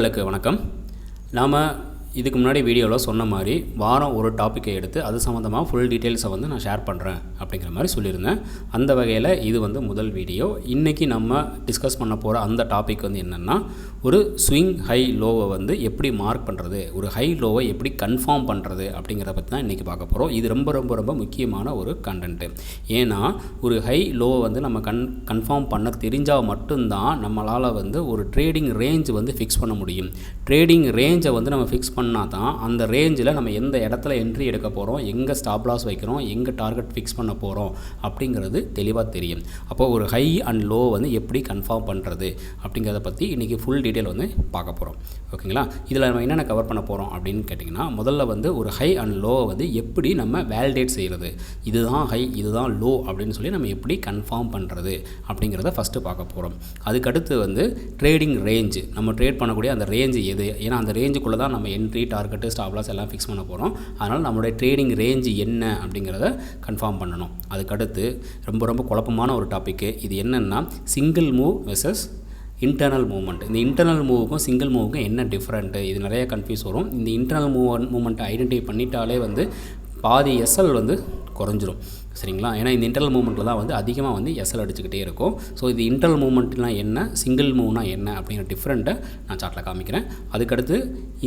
வணக்கம். நாம் இதுக்கு முன்னாடி வீடியோவில் சொன்ன மாதிரி வாரம் ஒரு டாப்பிக்கை எடுத்து அது சம்மந்தமாக ஃபுல் டீட்டெயில்ஸை வந்து நான் ஷேர் பண்ணுறேன் அப்படிங்கிற மாதிரி சொல்லியிருந்தேன். அந்த வகையில் இது வந்து முதல் வீடியோ. இன்றைக்கி நம்ம டிஸ்கஸ் பண்ண போகிற அந்த டாபிக் வந்து என்னென்னா, ஒரு ஸ்விங் ஹை லோவை வந்து எப்படி மார்க் பண்ணுறது, ஒரு ஹை லோவை எப்படி கன்ஃபார்ம் பண்ணுறது அப்படிங்கிறத பற்றி தான் இன்றைக்கி பார்க்க போகிறோம். இது ரொம்ப ரொம்ப ரொம்ப முக்கியமான ஒரு கண்டென்ட்டு. ஏன்னா ஒரு ஹை லோவை வந்து நம்ம கன்ஃபார்ம் பண்ண தெரிஞ்சால் மட்டும்தான் நம்மளால் வந்து ஒரு ட்ரேடிங் ரேஞ்ச் வந்து ஃபிக்ஸ் பண்ண முடியும். ட்ரேடிங் ரேஞ்சை வந்து நம்ம ஃபிக்ஸ் பண்ணால் தான் அந்த ரேஞ்சில் நம்ம எந்த இடத்துல என்ட்ரி எடுக்க போகிறோம், எங்கே ஸ்டாப் லாஸ் வைக்கிறோம், எங்கே டார்கெட் ஃபிக்ஸ் பண்ண போகிறோம் அப்படிங்கிறது தெளிவாக தெரியும். அப்போது ஒரு ஹை அண்ட் லோ வந்து எப்படி கன்ஃபார்ம் பண்ணுறது அப்படிங்கிறத பற்றி இன்றைக்கி ஃபுல் டீட்டெயில் வந்து பார்க்க போகிறோம். ஓகேங்களா? இதில் நம்ம என்னென்ன கவர் பண்ண போகிறோம் அப்படின்னு கேட்டிங்கன்னா, முதல்ல வந்து ஒரு ஹை அண்ட் லோவை வந்து எப்படி நம்ம வேலிடேட் செய்கிறது, இதுதான் ஹை இதுதான் லோ அப்படின்னு சொல்லி நம்ம எப்படி கன்ஃபார்ம் பண்ணுறது அப்படிங்கிறத ஃபஸ்ட்டு பார்க்க போகிறோம். அதுக்கடுத்து வந்து ட்ரேடிங் ரேஞ்சு, நம்ம ட்ரேட் பண்ணக்கூடிய அந்த ரேஞ்சு எது, ஏன்னா அந்த ரேஞ்சுக்குள்ளே தான் நம்ம என்ட்ரி டார்கெட்டு ஸ்டாப் லாஸ் எல்லாம் ஃபிக்ஸ் பண்ண போகிறோம். அதனால் நம்மளுடைய ட்ரேடிங் ரேஞ்சு என்ன அப்படிங்கிறத கன்ஃபார்ம் பண்ணணும். அதுக்கடுத்து ரொம்ப ரொம்ப குழப்பமான ஒரு டாப்பிக்கு, இது என்னென்னா single move versus internal movement. இந்த இன்டர்னல் மூவுக்கும் சிங்கிள் மூவுக்கும் என்ன டிஃப்ரெண்ட்டு, இது நிறைய கன்ஃபியூஸ் வரும். இந்த இன்டர்னல் மூவ்மெண்ட்டை ஐடென்டிஃபை பண்ணிட்டாலே வந்து பாதி எஸ்எல் வந்து குறைஞ்சிரும். சரிங்களா? ஏன்னா இந்த இன்டர்னல் மூவ்மெண்ட்டில் தான் வந்து அதிகமாக வந்து எஸ்எல் அடிச்சுக்கிட்டே இருக்கும். ஸோ இது இன்டர்னல் மூவ்மெண்ட்லாம் என்ன, சிங்கிள் மூவ்னா என்ன அப்படிங்கிற டிஃப்ரெண்ட்டை நான் சார்ட்டில் காமிக்கிறேன். அதுக்கடுத்து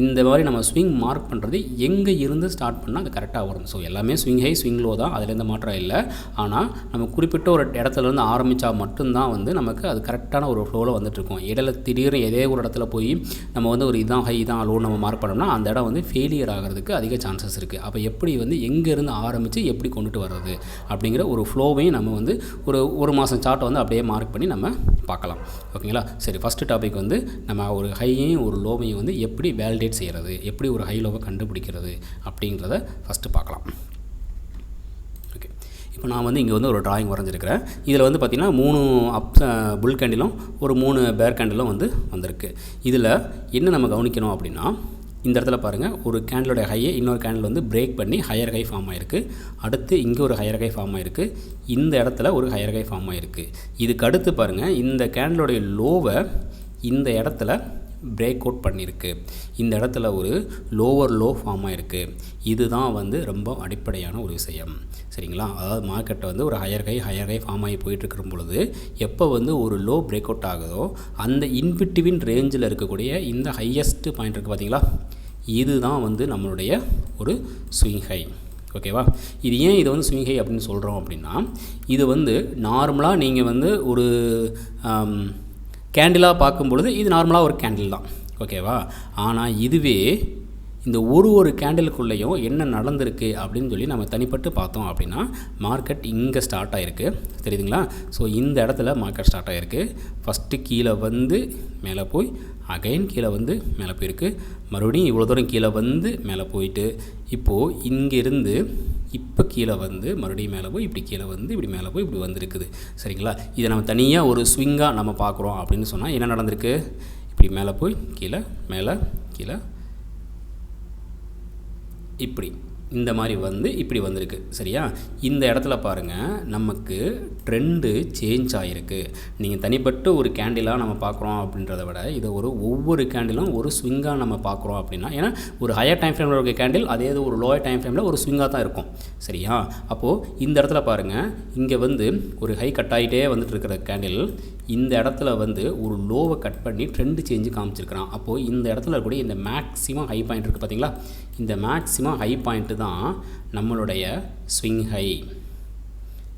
இந்த மாதிரி நம்ம ஸ்விங் மார்க் பண்ணுறது எங்கே இருந்து ஸ்டார்ட் பண்ணால் அது கரெக்டாக வரும். ஸோ எல்லாமே ஸ்விங் ஹை ஸ்விங் லோ தான், அதில் எந்த மாற்றம் இல்லை. ஆனால் நம்ம குறிப்பிட்ட ஒரு இடத்துலேருந்து ஆரம்பித்தா மட்டும்தான் வந்து நமக்கு அது கரெக்டான ஒரு ஃப்ளோவில் வந்துட்டுருக்கும். இடையில திடீர்னு ஏதே ஒரு இடத்துல போய் நம்ம வந்து ஒரு இதான் ஹை இதான் லோ நம்ம மார்க் பண்ணோம்னா அந்த இடம் வந்து ஃபெயிலியர் ஆகிறதுக்கு அதிக சான்சஸ் இருக்குது. அப்போ எப்படி வந்து எங்கேருந்து ஆரம்பித்து எப்படி கொண்டுட்டு வர்றது அப்படிங்கிற ஒரு ஃப்ளோவையும் நம்ம வந்து ஒரு மாதம் சார்ட்டை வந்து அப்படியே மார்க் பண்ணி நம்ம பார்க்கலாம். ஓகேங்களா? சரி, ஃபஸ்ட்டு டாபிக் வந்து நம்ம ஒரு ஹையையும் ஒரு லோவையும் வந்து எப்படி வேலிடேட் செய்கிறது, எப்படி ஒரு ஹை லோவை கண்டுபிடிக்கிறது அப்படிங்கிறத ஃபஸ்ட்டு பார்க்கலாம். ஓகே, இப்போ நான் வந்து இங்கே வந்து ஒரு ட்ராயிங் வரைஞ்சிருக்கிறேன். இதில் வந்து பார்த்திங்கன்னா 3 புல் கேண்டிலும் ஒரு 3 பேர் கேண்டிலும் வந்து வந்திருக்கு. இதில் என்ன நம்ம கவனிக்கணும் அப்படின்னா, இந்த இடத்துல பாருங்கள், ஒரு கேண்டிலோடைய ஹையை இன்னொரு கேண்டில் வந்து பிரேக் பண்ணி ஹையர் ஹை ஃபார்ம் ஆகிருக்கு. அடுத்து இங்கே ஒரு ஹையர் ஹை ஃபார்ம் ஆகிருக்கு. இந்த இடத்துல ஒரு ஹையர் ஹை ஃபார்ம் ஆகிருக்கு. இதுக்கு அடுத்து பாருங்கள், இந்த கேண்டிலோடைய லோவை இந்த இடத்துல பிரேக் அவுட் பண்ணியிருக்கு. இந்த இடத்துல ஒரு லோவர் லோ ஃபார்ம் ஆகிருக்கு. இதுதான் வந்து ரொம்ப அடிப்படையான ஒரு விஷயம். சரிங்களா? அதாவது மார்க்கெட்டை வந்து ஒரு ஹையர் ஹை ஃபார்ம் ஆகி போயிட்டுருக்கும் பொழுது எப்போ வந்து ஒரு லோ பிரேக் அவுட் ஆகுதோ அந்த இன்பிட்வீன் ரேஞ்சில் இருக்கக்கூடிய இந்த ஹையஸ்ட் பாயிண்ட் இருக்குது பார்த்தீங்களா, இதுதான் வந்து நம்மளுடைய ஒரு ஸ்விங் ஹை. ஓகேவா? இது ஏன் இதை வந்து ஸ்விங் ஹை அப்படின்னு சொல்கிறோம் அப்படின்னா, இது வந்து நார்மலாக நீங்கள் வந்து ஒரு கேண்டிலாக பார்க்கும் பொழுது இது நார்மலாக ஒரு கேண்டில் தான். ஓகேவா? ஆனால் இதுவே இந்த ஒரு கேண்டிலுக்குள்ளேயும் என்ன நடந்திருக்கு அப்படின்னு சொல்லி நம்ம தனிப்பட்டு பார்த்தோம் அப்படின்னா, மார்க்கெட் இங்கே ஸ்டார்ட் ஆகிருக்கு. தெரியுதுங்களா? ஸோ இந்த இடத்துல மார்க்கெட் ஸ்டார்ட் ஆகிருக்கு. ஃபஸ்ட்டு கீழே வந்து மேலே போய் அகைன் கீழே வந்து மேலே போயிருக்கு. மறுபடியும் இவ்வளோ தூரம் கீழே வந்து மேலே போயிட்டு இப்போது இங்கேருந்து இப்போ கீழே வந்து மறுபடியும் மேலே போய் இப்படி கீழே வந்து இப்படி மேலே போய் இப்படி வந்திருக்குது. சரிங்களா? இதை நம்ம தனியாக ஒரு ஸ்விங்காக நம்ம பார்க்குறோம் அப்படின்னு சொன்னால் என்ன நடந்திருக்கு, இப்படி மேலே போய் கீழே மேலே கீழே இப்படி இந்த மாதிரி வந்து இப்படி வந்திருக்கு. சரியா? இந்த இடத்துல பாருங்கள், நமக்கு ட்ரெண்டு சேஞ்ச் ஆகிருக்கு. நீங்கள் தனிப்பட்டு ஒரு கேண்டிலாக நம்ம பார்க்குறோம் அப்படின்றத விட இதை ஒவ்வொரு கேண்டிலும் ஒரு ஸ்விங்காக நம்ம பார்க்குறோம் அப்படின்னா, ஏன்னா ஒரு ஹையர் டைம் ஃப்ரேமில் இருக்க கேண்டில் அதே ஒரு லோயர் டைம் ஃப்ரேமில் ஒரு ஸ்விங்காக தான் இருக்கும். சரியா? அப்போது இந்த இடத்துல பாருங்கள், இங்கே வந்து ஒரு ஹை கட் ஆகிட்டே வந்துட்டு இருக்கிற கேண்டில் இந்த இடத்துல வந்து ஒரு லோவை கட் பண்ணி ட்ரெண்டு சேஞ்சு காமிச்சிருக்கிறான். அப்போது இந்த இடத்துல இருக்கக்கூடிய இந்த மேக்ஸிமம் ஹை பாயிண்ட் இருக்குது பார்த்தீங்களா, இந்த மேக்ஸிமம் ஹை பாயிண்ட்டு தான் நம்மளுடைய ஸ்விங் ஹை.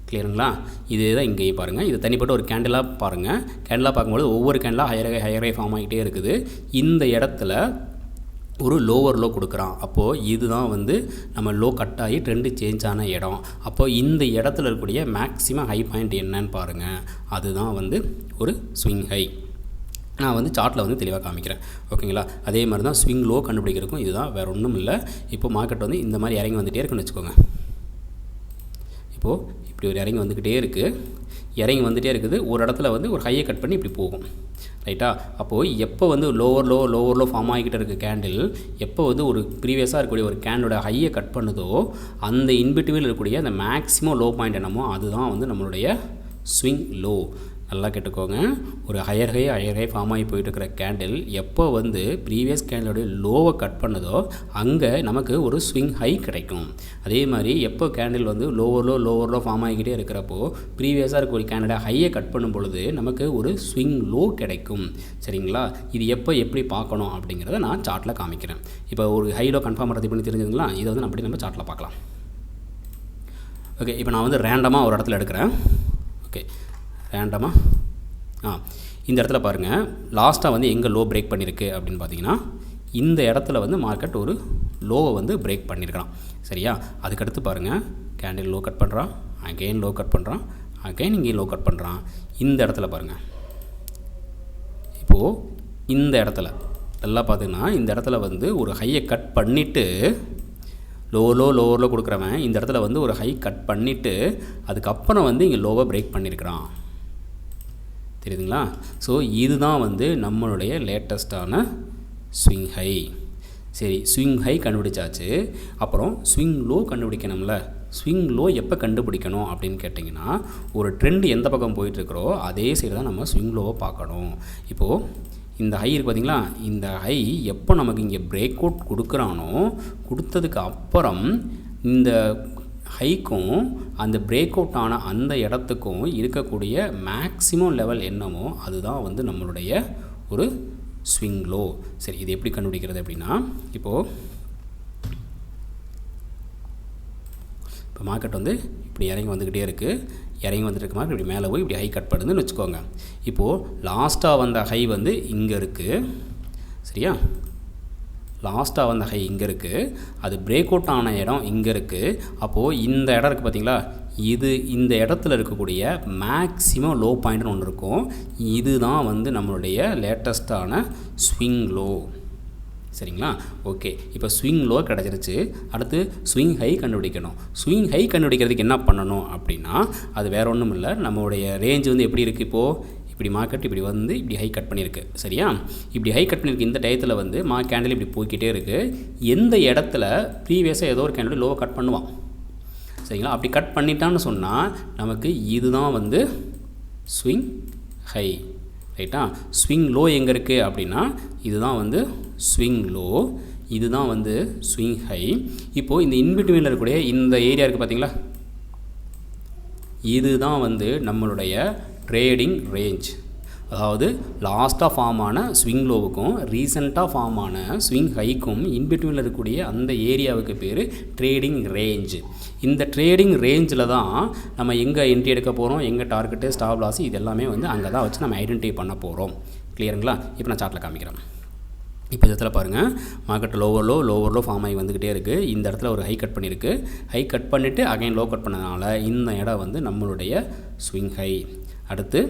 கிளியருங்களா? இதே தான் இங்கேயும் பாருங்கள், இது தனிப்பட்ட ஒரு கேண்டிலாக பாருங்கள். கேண்டிலாக பார்க்கும்போது ஒவ்வொரு கேண்டிலாக ஹையர் ஹை ஃபார்ம் ஆகிட்டே இருக்குது. இந்த இடத்துல ஒரு லோவர் லோ கொடுக்குறான். அப்போது இதுதான் வந்து நம்ம லோ கட் ஆகி ட்ரெண்டு சேஞ்ச் ஆன இடம். அப்போது இந்த இடத்துல இருக்கக்கூடிய மேக்ஸிமம் ஹை பாயிண்ட் என்னன்னு பாருங்கள், அதுதான் வந்து ஒரு ஸ்விங் ஹை. நான் வந்து சார்ட்டில் வந்து தெளிவாக காமிக்கிறேன். ஓகேங்களா? அதே மாதிரி தான் ஸ்விங் லோ கண்டுபிடிக்கிறதுக்கும் இதுதான், வேறு ஒன்றும் இல்லை. இப்போ மார்க்கெட் வந்து இந்த மாதிரி இறங்கி வந்துகிட்டே இருக்குன்னு வச்சுக்கோங்க. இப்போது இப்படி ஒரு இறங்கி வந்துக்கிட்டே இருக்குது. ஒரு இடத்துல வந்து ஒரு ஹையை கட் பண்ணி இப்படி போகும். ரைட்டா? அப்போது எப்போ வந்து லோவர் லோ ஃபார்ம் ஆகிக்கிட்டு இருக்க கேண்டில் எப்போ வந்து ஒரு ப்ரீவியஸாக இருக்கக்கூடிய ஒரு கேண்டோட ஹையை கட் பண்ணுதோ அந்த இன்பிட்வீனில் இருக்கக்கூடிய அந்த மேக்ஸிமம் லோ பாயிண்ட் என்னமோ அதுதான் வந்து நம்மளுடைய ஸ்விங் லோ. நல்லா கேட்டுக்கோங்க. ஒரு ஹையர் ஹை ஃபார்ம் ஆகி போயிட்டு இருக்கிற கேண்டில் எப்போ வந்து ப்ரீவியஸ் கேண்டிலோடைய லோவை கட் பண்ணதோ அங்கே நமக்கு ஒரு ஸ்விங் ஹை கிடைக்கும். அதே மாதிரி எப்போ கேண்டில் வந்து லோவர் லோ ஃபார்ம் ஆகிக்கிட்டே இருக்கிறப்போ ப்ரீவியஸாக இருக்க ஒரு கேண்டிலை ஹையை கட் பண்ணும் பொழுது நமக்கு ஒரு ஸ்விங் லோ கிடைக்கும். சரிங்களா? இது எப்போ எப்படி பார்க்கணும் அப்படிங்கிறத நான் சார்ட்டில் காமிக்கிறேன். இப்போ ஒரு ஹை லோ கன்ஃபார்ம் பண்ணுறது பண்ணி தெரிஞ்சுங்களா? இதை வந்து அப்படி நம்ம சார்ட்டில் பார்க்கலாம். ஓகே, இப்போ நான் வந்து ரேண்டமாக ஒரு இடத்துல எடுக்கிறேன். ஓகே, ரேண்டமாக இந்த இடத்துல பாருங்கள், லாஸ்ட்டாக வந்து எங்கே லோ பிரேக் பண்ணியிருக்கு அப்படின்னு பார்த்தீங்கன்னா இந்த இடத்துல வந்து மார்க்கெட் ஒரு லோவை வந்து பிரேக் பண்ணியிருக்கலாம். சரியா? அதுக்கடுத்து பாருங்கள், கேண்டில் லோ கட் பண்ணுறான், அகெயின் லோ கட் பண்ணுறான், அகெயின் இங்கேயும் லோ கட் பண்ணுறான். இந்த இடத்துல பாருங்கள், இப்போது இந்த இடத்துல நல்லா பார்த்தீங்கன்னா இந்த இடத்துல வந்து ஒரு ஹையை கட் பண்ணிவிட்டு லோவரில் கொடுக்குறவன் இந்த இடத்துல வந்து ஒரு ஹை கட் பண்ணிவிட்டு அதுக்கப்புறம் வந்து இங்கே லோவை பிரேக் பண்ணியிருக்கிறான். தெரியுதுங்களா? ஸோ இதுதான் வந்து நம்மளுடைய லேட்டஸ்ட்டான ஸ்விங் ஹை. சரி, ஸ்விங் ஹை கண்டுபிடிச்சாச்சு. அப்புறம் ஸ்விங் லோ கண்டுபிடிக்கணும்ல. ஸ்விங் லோ எப்போ கண்டுபிடிக்கணும் அப்படின்னு கேட்டிங்கன்னா ஒரு ட்ரெண்ட் எந்த பக்கம் போயிட்டுருக்கிறோ அதே சைடு தான் நம்ம ஸ்விங் லோவை பார்க்கணும். இப்போது இந்த ஹை இருக்குது பார்த்திங்களா? இந்த ஹை எப்போ நமக்கு இங்கே பிரேக் அவுட் கொடுக்குறானோ கொடுத்ததுக்கு அப்புறம் இந்த ஹைக்கும் அந்த பிரேக் அவுட் ஆன அந்த இடத்துக்கும் இருக்கக்கூடிய மேக்ஸிமம் லெவல் என்னமோ அதுதான் வந்து நம்மளுடைய ஒரு ஸ்விங் லோ. சரி, இது எப்படி கண்டுபிடிக்கிறது அப்படின்னா இப்போ மார்க்கெட் வந்து இப்படி இறங்கி வந்துக்கிட்டே இருக்குது. இறங்கி வந்துட்டு மாதிரி இப்படி மேலே போய் இப்படி ஹை கட் பண்ணுதுன்னு வச்சுக்கோங்க. இப்போது லாஸ்ட்டாக வந்த ஹை வந்து இங்கே இருக்குது. சரியா? லாஸ்ட்டாக வந்த ஹை இங்கே இருக்குது, அது பிரேக் அவுட் ஆன இடம் இங்கே இருக்குது. அப்போது இந்த இடம் இருக்குது பார்த்திங்களா? இது இந்த இடத்துல இருக்கக்கூடிய மேக்ஸிமம் லோ பாயிண்ட்னு ஒன்று இருக்கும். இதுதான் வந்து நம்மளுடைய லேட்டஸ்ட்டான ஸ்விங் லோ. சரிங்களா? ஓகே, இப்போ ஸ்விங் லோ கிடச்சிருச்சு. அடுத்து ஸ்விங் ஹை கண்டுபிடிக்கணும். ஸ்விங் ஹை கண்டுபிடிக்கிறதுக்கு என்ன பண்ணணும் அப்படின்னா அது வேறு ஒன்றும் இல்லை. நம்மளுடைய ரேஞ்ச் வந்து எப்படி இருக்குது? இப்போது இப்படி மார்க்கெட் இப்படி வந்து இப்படி ஹை கட் பண்ணியிருக்கு. சரியா? இப்படி ஹை கட் பண்ணியிருக்கு. இந்த டயத்தில் வந்து கேண்டில் இப்படி போய்கிட்டே இருக்குது. எந்த இடத்துல ப்ரீவியஸாக ஏதோ ஒரு கேண்டில் லோவை கட் பண்ணுவான். சரிங்களா? அப்படி கட் பண்ணிட்டான்னு சொன்னால் நமக்கு இதுதான் வந்து ஸ்விங் ஹை. ரைட்டா? ஸ்விங் லோ எங்கே இருக்குது அப்படின்னா இதுதான் வந்து ஸ்விங் லோ, இதுதான் வந்து ஸ்விங் ஹை. இப்போது இந்த இன்பிட்வீனில் இருக்கக்கூடிய இந்த ஏரியா இருக்குது பார்த்தீங்களா? இதுதான் வந்து நம்மளுடைய ட்ரேடிங் ரேஞ்ச். அதாவது லாஸ்ட்டாக ஃபார்ம் ஆன ஸ்விங் லோவுக்கும் ரீசெண்டாக ஃபார்ம் ஆன ஸ்விங் ஹைக்கும் இன்பிட்வீனில் இருக்கக்கூடிய அந்த ஏரியாவுக்கு பேர் ட்ரேடிங் ரேஞ்ச். இந்த ட்ரேடிங் ரேஞ்சில் தான் நம்ம எங்கே என்ட்ரி எடுக்க போகிறோம், எங்கே டார்கெட்டு, ஸ்டாப் லாஸ், இது எல்லாமே வந்து அங்கே தான் வச்சு நம்ம ஐடென்டிஃபை பண்ண போகிறோம். கிளியருங்களா? இப்போ நான் சார்ட்டில் காமிக்கிறேன். இப்போ இடத்துல பாருங்கள், மார்க்கெட் லோவர் லோ ஃபார்ம் ஆகி வந்துக்கிட்டே இருக்குது. இந்த இடத்துல ஒரு ஹை கட் பண்ணியிருக்கு. ஹை கட் பண்ணிவிட்டு அகைன் லோ கட் பண்ணதுனால இந்த இடம் வந்து நம்மளுடைய ஸ்விங் ஹை. அடுத்து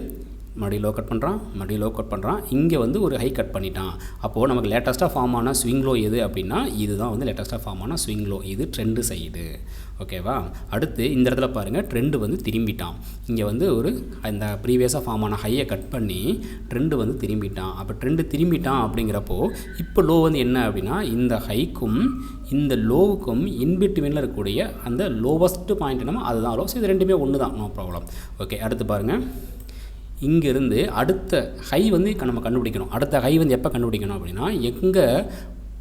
மறுபடியும் லோ கட் பண்ணுறான், இங்கே வந்து ஒரு ஹை கட் பண்ணிட்டான். அப்போது நமக்கு லேட்டஸ்ட்டாக ஃபார்ம் ஆன ஸ்விங் லோ எது அப்படின்னா இதுதான் வந்து லேட்டஸ்ட்டாக ஃபார்ம் ஆன ஸ்விங் லோ. இது ட்ரெண்டு சைடு. ஓகேவா? அடுத்து இந்த இடத்துல பாருங்கள், ட்ரெண்டு வந்து திரும்பிட்டான். இங்கே வந்து ஒரு அந்த ப்ரீவியஸாக ஃபார்ம் ஆன ஹையை கட் பண்ணி ட்ரெண்டு வந்து திரும்பிட்டான். அப்போ ட்ரெண்டு திரும்பிட்டான் அப்படிங்கிறப்போ இப்போ லோ வந்து என்ன அப்படின்னா இந்த ஹைக்கும் இந்த லோவுக்கும் இன்பிட்வீனில் இருக்கக்கூடிய அந்த லோவஸ்ட்டு பாயிண்ட் என்னமோ அதுதான் லோ. இது ரெண்டுமே ஒன்று தான், நோ ப்ராப்ளம். ஓகே, அடுத்து பாருங்கள், இங்கேருந்து அடுத்த ஹை வந்து நம்ம கண்டுபிடிக்கணும். அடுத்த ஹை வந்து எப்போ கண்டுபிடிக்கணும் அப்படின்னா எங்கே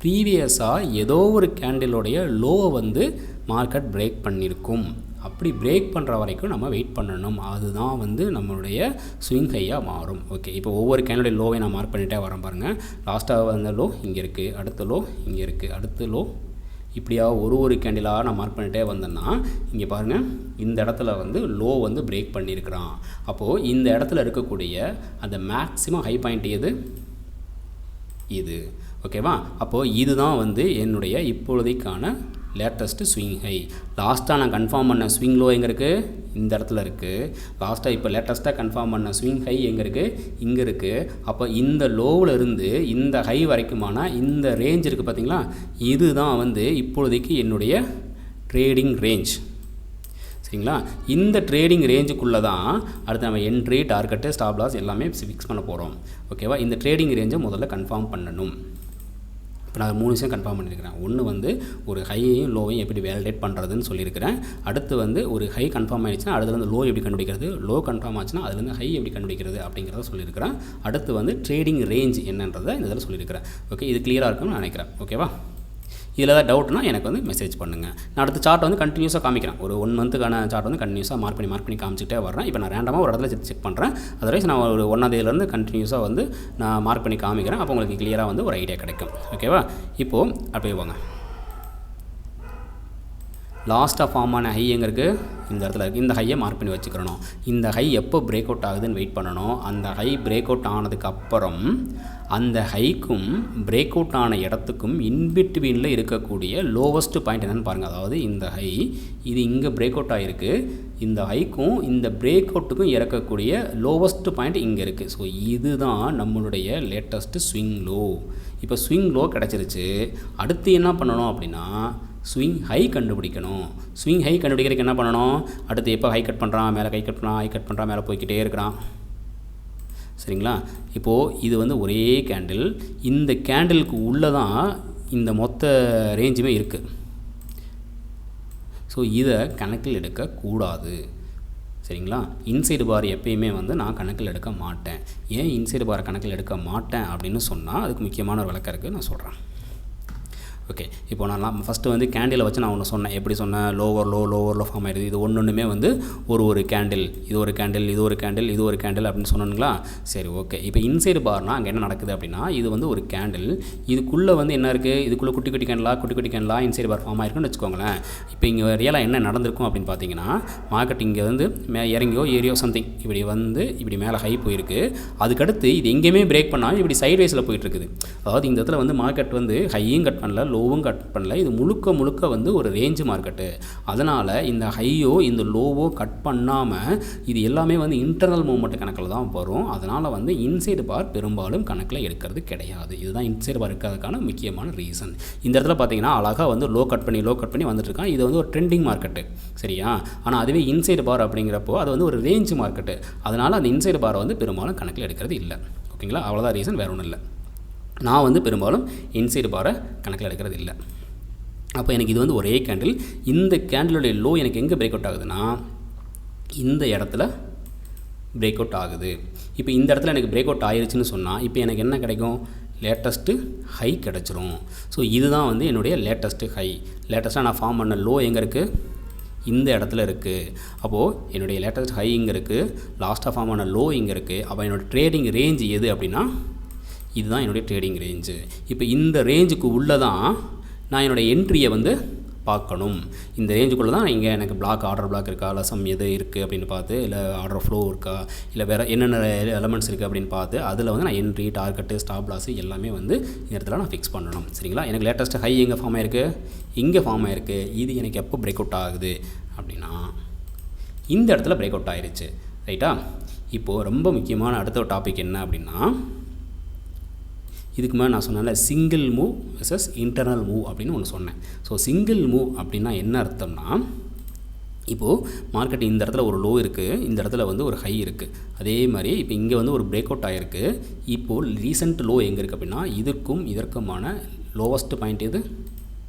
ப்ரீவியஸாக ஏதோ ஒரு கேண்டிலோடைய லோவை வந்து மார்க்கெட் பிரேக் பண்ணியிருக்கும். அப்படி பிரேக் பண்ணுற வரைக்கும் நம்ம வெயிட் பண்ணணும். அதுதான் வந்து நம்மளுடைய ஸ்விங் ஹையாக மாறும். ஓகே, இப்போ ஒவ்வொரு கேண்டிலோடைய லோவை நான் மார்க் பண்ணிகிட்டே வரேன் பாருங்கள். லாஸ்ட்டாக வந்த லோ இங்கே இருக்குது, அடுத்த லோ இங்கே இருக்குது, அடுத்த லோ இப்படியா ஒரு கேண்டிலாக நான் மார்க் பண்ணிகிட்டே வந்தேன்னா இங்கே பாருங்கள், இந்த இடத்துல வந்து லோ வந்து பிரேக் பண்ணியிருக்கிறான். அப்போது இந்த இடத்துல இருக்கக்கூடிய அந்த மேக்ஸிமம் ஹை பாயிண்ட் எது? இது. ஓகேவா? அப்போது இதுதான் வந்து என்னுடைய இப்பொழுதைக்கான லேட்டஸ்ட்டு ஸ்விங் ஹை. லாஸ்ட்டாக நான் கன்ஃபார்ம் பண்ண ஸ்விங் லோ எங்கே இருக்குது? இந்த இடத்துல இருக்குது. லாஸ்ட்டாக இப்போ லேட்டஸ்ட்டாக கன்ஃபார்ம் பண்ண ஸ்விங் ஹை எங்கே இருக்குது? இங்கே இருக்குது. அப்போ இந்த லோவில் இருந்து இந்த ஹை வரைக்குமான இந்த ரேஞ்ச் இருக்குது பார்த்தீங்களா? இதுதான் வந்து இப்பொழுதைக்கு என்னுடைய ட்ரேடிங் ரேஞ்ச். சரிங்களா? இந்த ட்ரேடிங் ரேஞ்சுக்குள்ளே தான் அடுத்து நம்ம என்ட்ரி, டார்கெட்டு, ஸ்டாப் லாஸ் எல்லாமே ஃபிக்ஸ் பண்ண போகிறோம். ஓகேவா? இந்த ட்ரேடிங் ரேஞ்சை முதல்ல கன்ஃபார்ம் பண்ணணும். இப்போ நான் 3 விஷயம் கன்ஃபார்ம் பண்ணியிருக்கிறேன். ஒன்று வந்து ஒரு ஹையையும் லோவையும் எப்படி வேலிடேட் பண்ணுறதுன்னு சொல்லியிருக்கிறேன். அடுத்து வந்து ஒரு ஹை கன்ஃபார்ம் ஆகிடுச்சுன்னா அதுலேருந்து லோ எப்படி கண்டுபிடிக்கிறது, லோ கன்ஃபார்ம் ஆச்சுன்னா அதுலேருந்து ஹை எப்படி கண்டுபிடிக்கிறது அப்படிங்கிறத சொல்லியிருக்கிறேன். அடுத்து வந்து ட்ரேடிங் ரேஞ்ச் என்னன்றதை இந்த இதில் சொல்லியிருக்கிறேன். ஓகே, இது கிளியராக இருக்கும்னு நினைக்கிறேன். ஓகேவா? இதில் ஏதாவது டவுட்னா எனக்கு வந்து மெசேஜ் பண்ணுங்கள். நான் அடுத்த சார்ட் வந்து கண்டினியூஸாக காமிக்கிறேன். ஒரு 1 மந்த்துக்கான சார்ட் வந்து கண்டினியூஸாக மார்க் பண்ணி காமிச்சிட்டே வரேன். இப்போ நான் ரேண்டமாக ஒரு இடத்துல செக் பண்ணுறேன். அதர்வைஸ் நான் ஒரு 1ஆம் தேதியிலேருந்து கண்டினியூஸாக வந்து நான் மார்க் பண்ணி காமிக்கிறேன். அப்போ உங்களுக்கு கிளியராக வந்து ஒரு ஐடியா கிடைக்கும். ஓகேவா? இப்போது அப்படியே வாங்க. லாஸ்ட்டாக ஃபார்ம் ஆன ஹை எங்கே இருக்குது? இந்த இடத்துல இருக்குது. இந்த ஹையை மார்க் பண்ணி வச்சுக்கிறணும். இந்த ஹை எப்போ பிரேக் அவுட் ஆகுதுன்னு வெயிட் பண்ணணும். அந்த ஹை பிரேக் அவுட் ஆனதுக்கப்புறம் அந்த ஹைக்கும் பிரேக் அவுட் ஆன இடத்துக்கும் இன்பிட்வீனில் இருக்கக்கூடிய லோவஸ்ட் பாயிண்ட் என்னென்னு பாருங்கள். அதாவது இந்த ஹை இது இங்கே பிரேக் அவுட் ஆகிருக்கு. இந்த ஹைக்கும் இந்த பிரேக் அவுட்டுக்கும் இறக்கக்கூடிய லோவஸ்ட் பாயிண்ட் இங்கே இருக்குது. ஸோ இதுதான் நம்மளுடைய லேட்டஸ்ட்டு ஸ்விங் லோ. இப்போ ஸ்விங் லோ கிடச்சிருச்சு. அடுத்து என்ன பண்ணணும் அப்படின்னா ஸ்விங் ஹை கண்டுபிடிக்கணும். ஸ்விங் ஹை கண்டுபிடிக்கிறதுக்கு என்ன பண்ணணும்? அடுத்து எப்போ ஹை கட் பண்ணுறான், மேலே ஹை கட் பண்ணுறான், மேலே போய்கிட்டே இருக்கிறான். சரிங்களா? இப்போது இது வந்து ஒரே கேண்டில். இந்த கேண்டிலுக்கு உள்ளே தான் இந்த மொத்த ரேஞ்சுமே இருக்குது. ஸோ இதை கணக்கில் எடுக்கக்கூடாது. சரிங்களா? இன்சைடு பார் எப்பயுமே வந்து நான் கணக்கில் எடுக்க மாட்டேன். ஏன் இன்சைடு பாரை கணக்கில் எடுக்க மாட்டேன் அப்படின்னு சொன்னால் அதுக்கு முக்கியமான ஒரு விளக்கம் இருக்குது, நான் சொல்கிறேன். ஓகே, இப்போ நான் ஃபஸ்ட்டு வந்து கேண்டிலை வச்சு நான் ஒன்று சொன்னேன். எப்படி சொன்னேன்? லோவர் லோ ஃபார்ம் ஆகிடுது. இது ஒன்றுமே வந்து ஒரு கேண்டில், இது ஒரு கேண்டில், இது ஒரு கேண்டில், இது ஒரு கேண்டில் அப்படின்னு சொன்னீங்களா? சரி, ஓகே. இப்போ இன்சைடு பார்னால் அங்கே என்ன நடக்குது அப்படின்னா இது வந்து ஒரு கேண்டில். இதுக்குள்ளே வந்து என்ன இருக்குது? இதுக்குள்ளே குட்டி குட்டி கேண்டலாக இன்சைடு பார் ஃபார்ம் ஆகிருக்குன்னு வச்சுக்கோங்களேன். இப்போ இங்கே ரியலாக என்ன நடந்திருக்கும் அப்படின்னு பார்த்தீங்கன்னா மார்க்கெட் இங்கே வந்து ஏரியோ சம்திங் இப்படி மேலே ஹை போயிருக்கு. அதுக்கடுத்து இது எங்கேயுமே பிரேக் பண்ணால் இப்படி சைட்வைஸில் போயிட்டுருக்குது. அதாவது இந்த இடத்துல வந்து மார்க்கெட் வந்து ஹையும் கட் பண்ணல, லோவும் கட் பண்ணல. இது முழுக்க வந்து ஒரு ரேஞ்சு மார்க்கெட்டு. அதனால் இந்த ஹையோ இந்த லோவோ கட் பண்ணாமல் இது எல்லாமே வந்து இன்டர்னல் மூவ்மெண்ட் கணக்கில் தான் வரும். அதனால் வந்து இன்சைடு பார் பெரும்பாலும் கணக்கில் எடுக்கிறது கிடையாது. இதுதான் இன்சைடு பார் இருக்கிறதுக்கான முக்கியமான ரீசன். இந்த இடத்துல பார்த்தீங்கன்னா அழகாக வந்து லோ கட் பண்ணி வந்துட்டுருக்கான். இது வந்து ஒரு ட்ரெண்டிங் மார்க்கெட்டு. சரியா? ஆனால் அதுவே இன்சைடு பார் அப்படிங்கிறப்போ அது வந்து ஒரு ரேஞ்சு மார்க்கெட்டு. அதனால் அந்த இன்சைடு பாரை வந்து பெரும்பாலும் கணக்கில் எடுக்கிறது இல்லை. ஓகேங்களா? அவ்வளோதான் ரீசன், வேறு ஒன்றும் இல்லை. நான் வந்து பெரும்பாலும் இன்சைடு பாரை கணக்கில் எடுக்கிறது இல்லை. அப்போ எனக்கு இது வந்து ஒரே கேண்டில். இந்த கேண்டிலுடைய லோ எனக்கு எங்கே பிரேக் அவுட் ஆகுதுன்னா இந்த இடத்துல பிரேக் அவுட் ஆகுது. இப்போ இந்த இடத்துல எனக்கு பிரேக் அவுட் ஆயிருச்சுன்னு சொன்னால் இப்போ எனக்கு என்ன கிடைக்கும்? லேட்டஸ்ட்டு ஹை கிடச்சிரும். ஸோ இதுதான் வந்து என்னுடைய லேட்டஸ்ட்டு ஹை. லேட்டஸ்ட்டாக நான் ஃபார்ம் பண்ண லோ எங்கே இருக்குது? இந்த இடத்துல இருக்குது. அப்போது என்னுடைய லேட்டஸ்ட் ஹை இங்கே இருக்குது, லாஸ்ட்டாக ஃபார்ம் ஆன லோ இங்கே இருக்குது. அப்போ என்னோடய ட்ரேடிங் ரேஞ்ச் எது அப்படின்னா இதுதான் என்னுடைய ட்ரேடிங் ரேஞ்சு. இப்போ இந்த ரேஞ்சுக்கு உள்ளே தான் நான் என்னோடய என்ட்ரியை வந்து பார்க்கணும். இந்த ரேஞ்சுக்குள்ளே தான் இங்கே எனக்கு ஆர்டர் பிளாக் இருக்கா, லசம் எது இருக்குது அப்படின்னு பார்த்து, இல்லை ஆர்டர் ஃப்ளோ இருக்கா, இல்லை வேறு என்னென்ன எலமெண்ட்ஸ் இருக்குது அப்படின்னு பார்த்து அதில் வந்து நான் என்ட்ரி, டார்கெட்டு, ஸ்டாப் லாஸ் எல்லாமே வந்து இந்த இடத்துல நான் ஃபிக்ஸ் பண்ணணும். சரிங்களா? எனக்கு லேட்டஸ்ட்டு ஹை எங்கே ஃபார்ம் ஆகிருக்கு? இங்கே ஃபார்ம் ஆகிருக்கு. இது எனக்கு எப்போ பிரேக் அவுட் ஆகுது அப்படின்னா இந்த இடத்துல பிரேக் அவுட் ஆகிருச்சு. ரைட்டா? இப்போது ரொம்ப முக்கியமான அடுத்த டாபிக் என்ன அப்படின்னா இதுக்கு மேலே நான் சொன்னேன்ல single move versus internal move அப்படின்னு ஒன்று சொன்னேன். ஸோ சிங்கிள் மூவ் அப்படின்னா என்ன அர்த்தம்னா இப்போது மார்க்கெட் இந்த இடத்துல ஒரு லோ இருக்குது, இந்த இடத்துல வந்து ஒரு ஹை இருக்குது. அதே மாதிரி இப்போ இங்கே வந்து ஒரு பிரேக் அவுட் ஆகிருக்கு. இப்போது ரீசெண்ட் லோ எங்கே இருக்குது அப்படின்னா இதற்குமான லோவஸ்ட் பாயிண்ட் எது?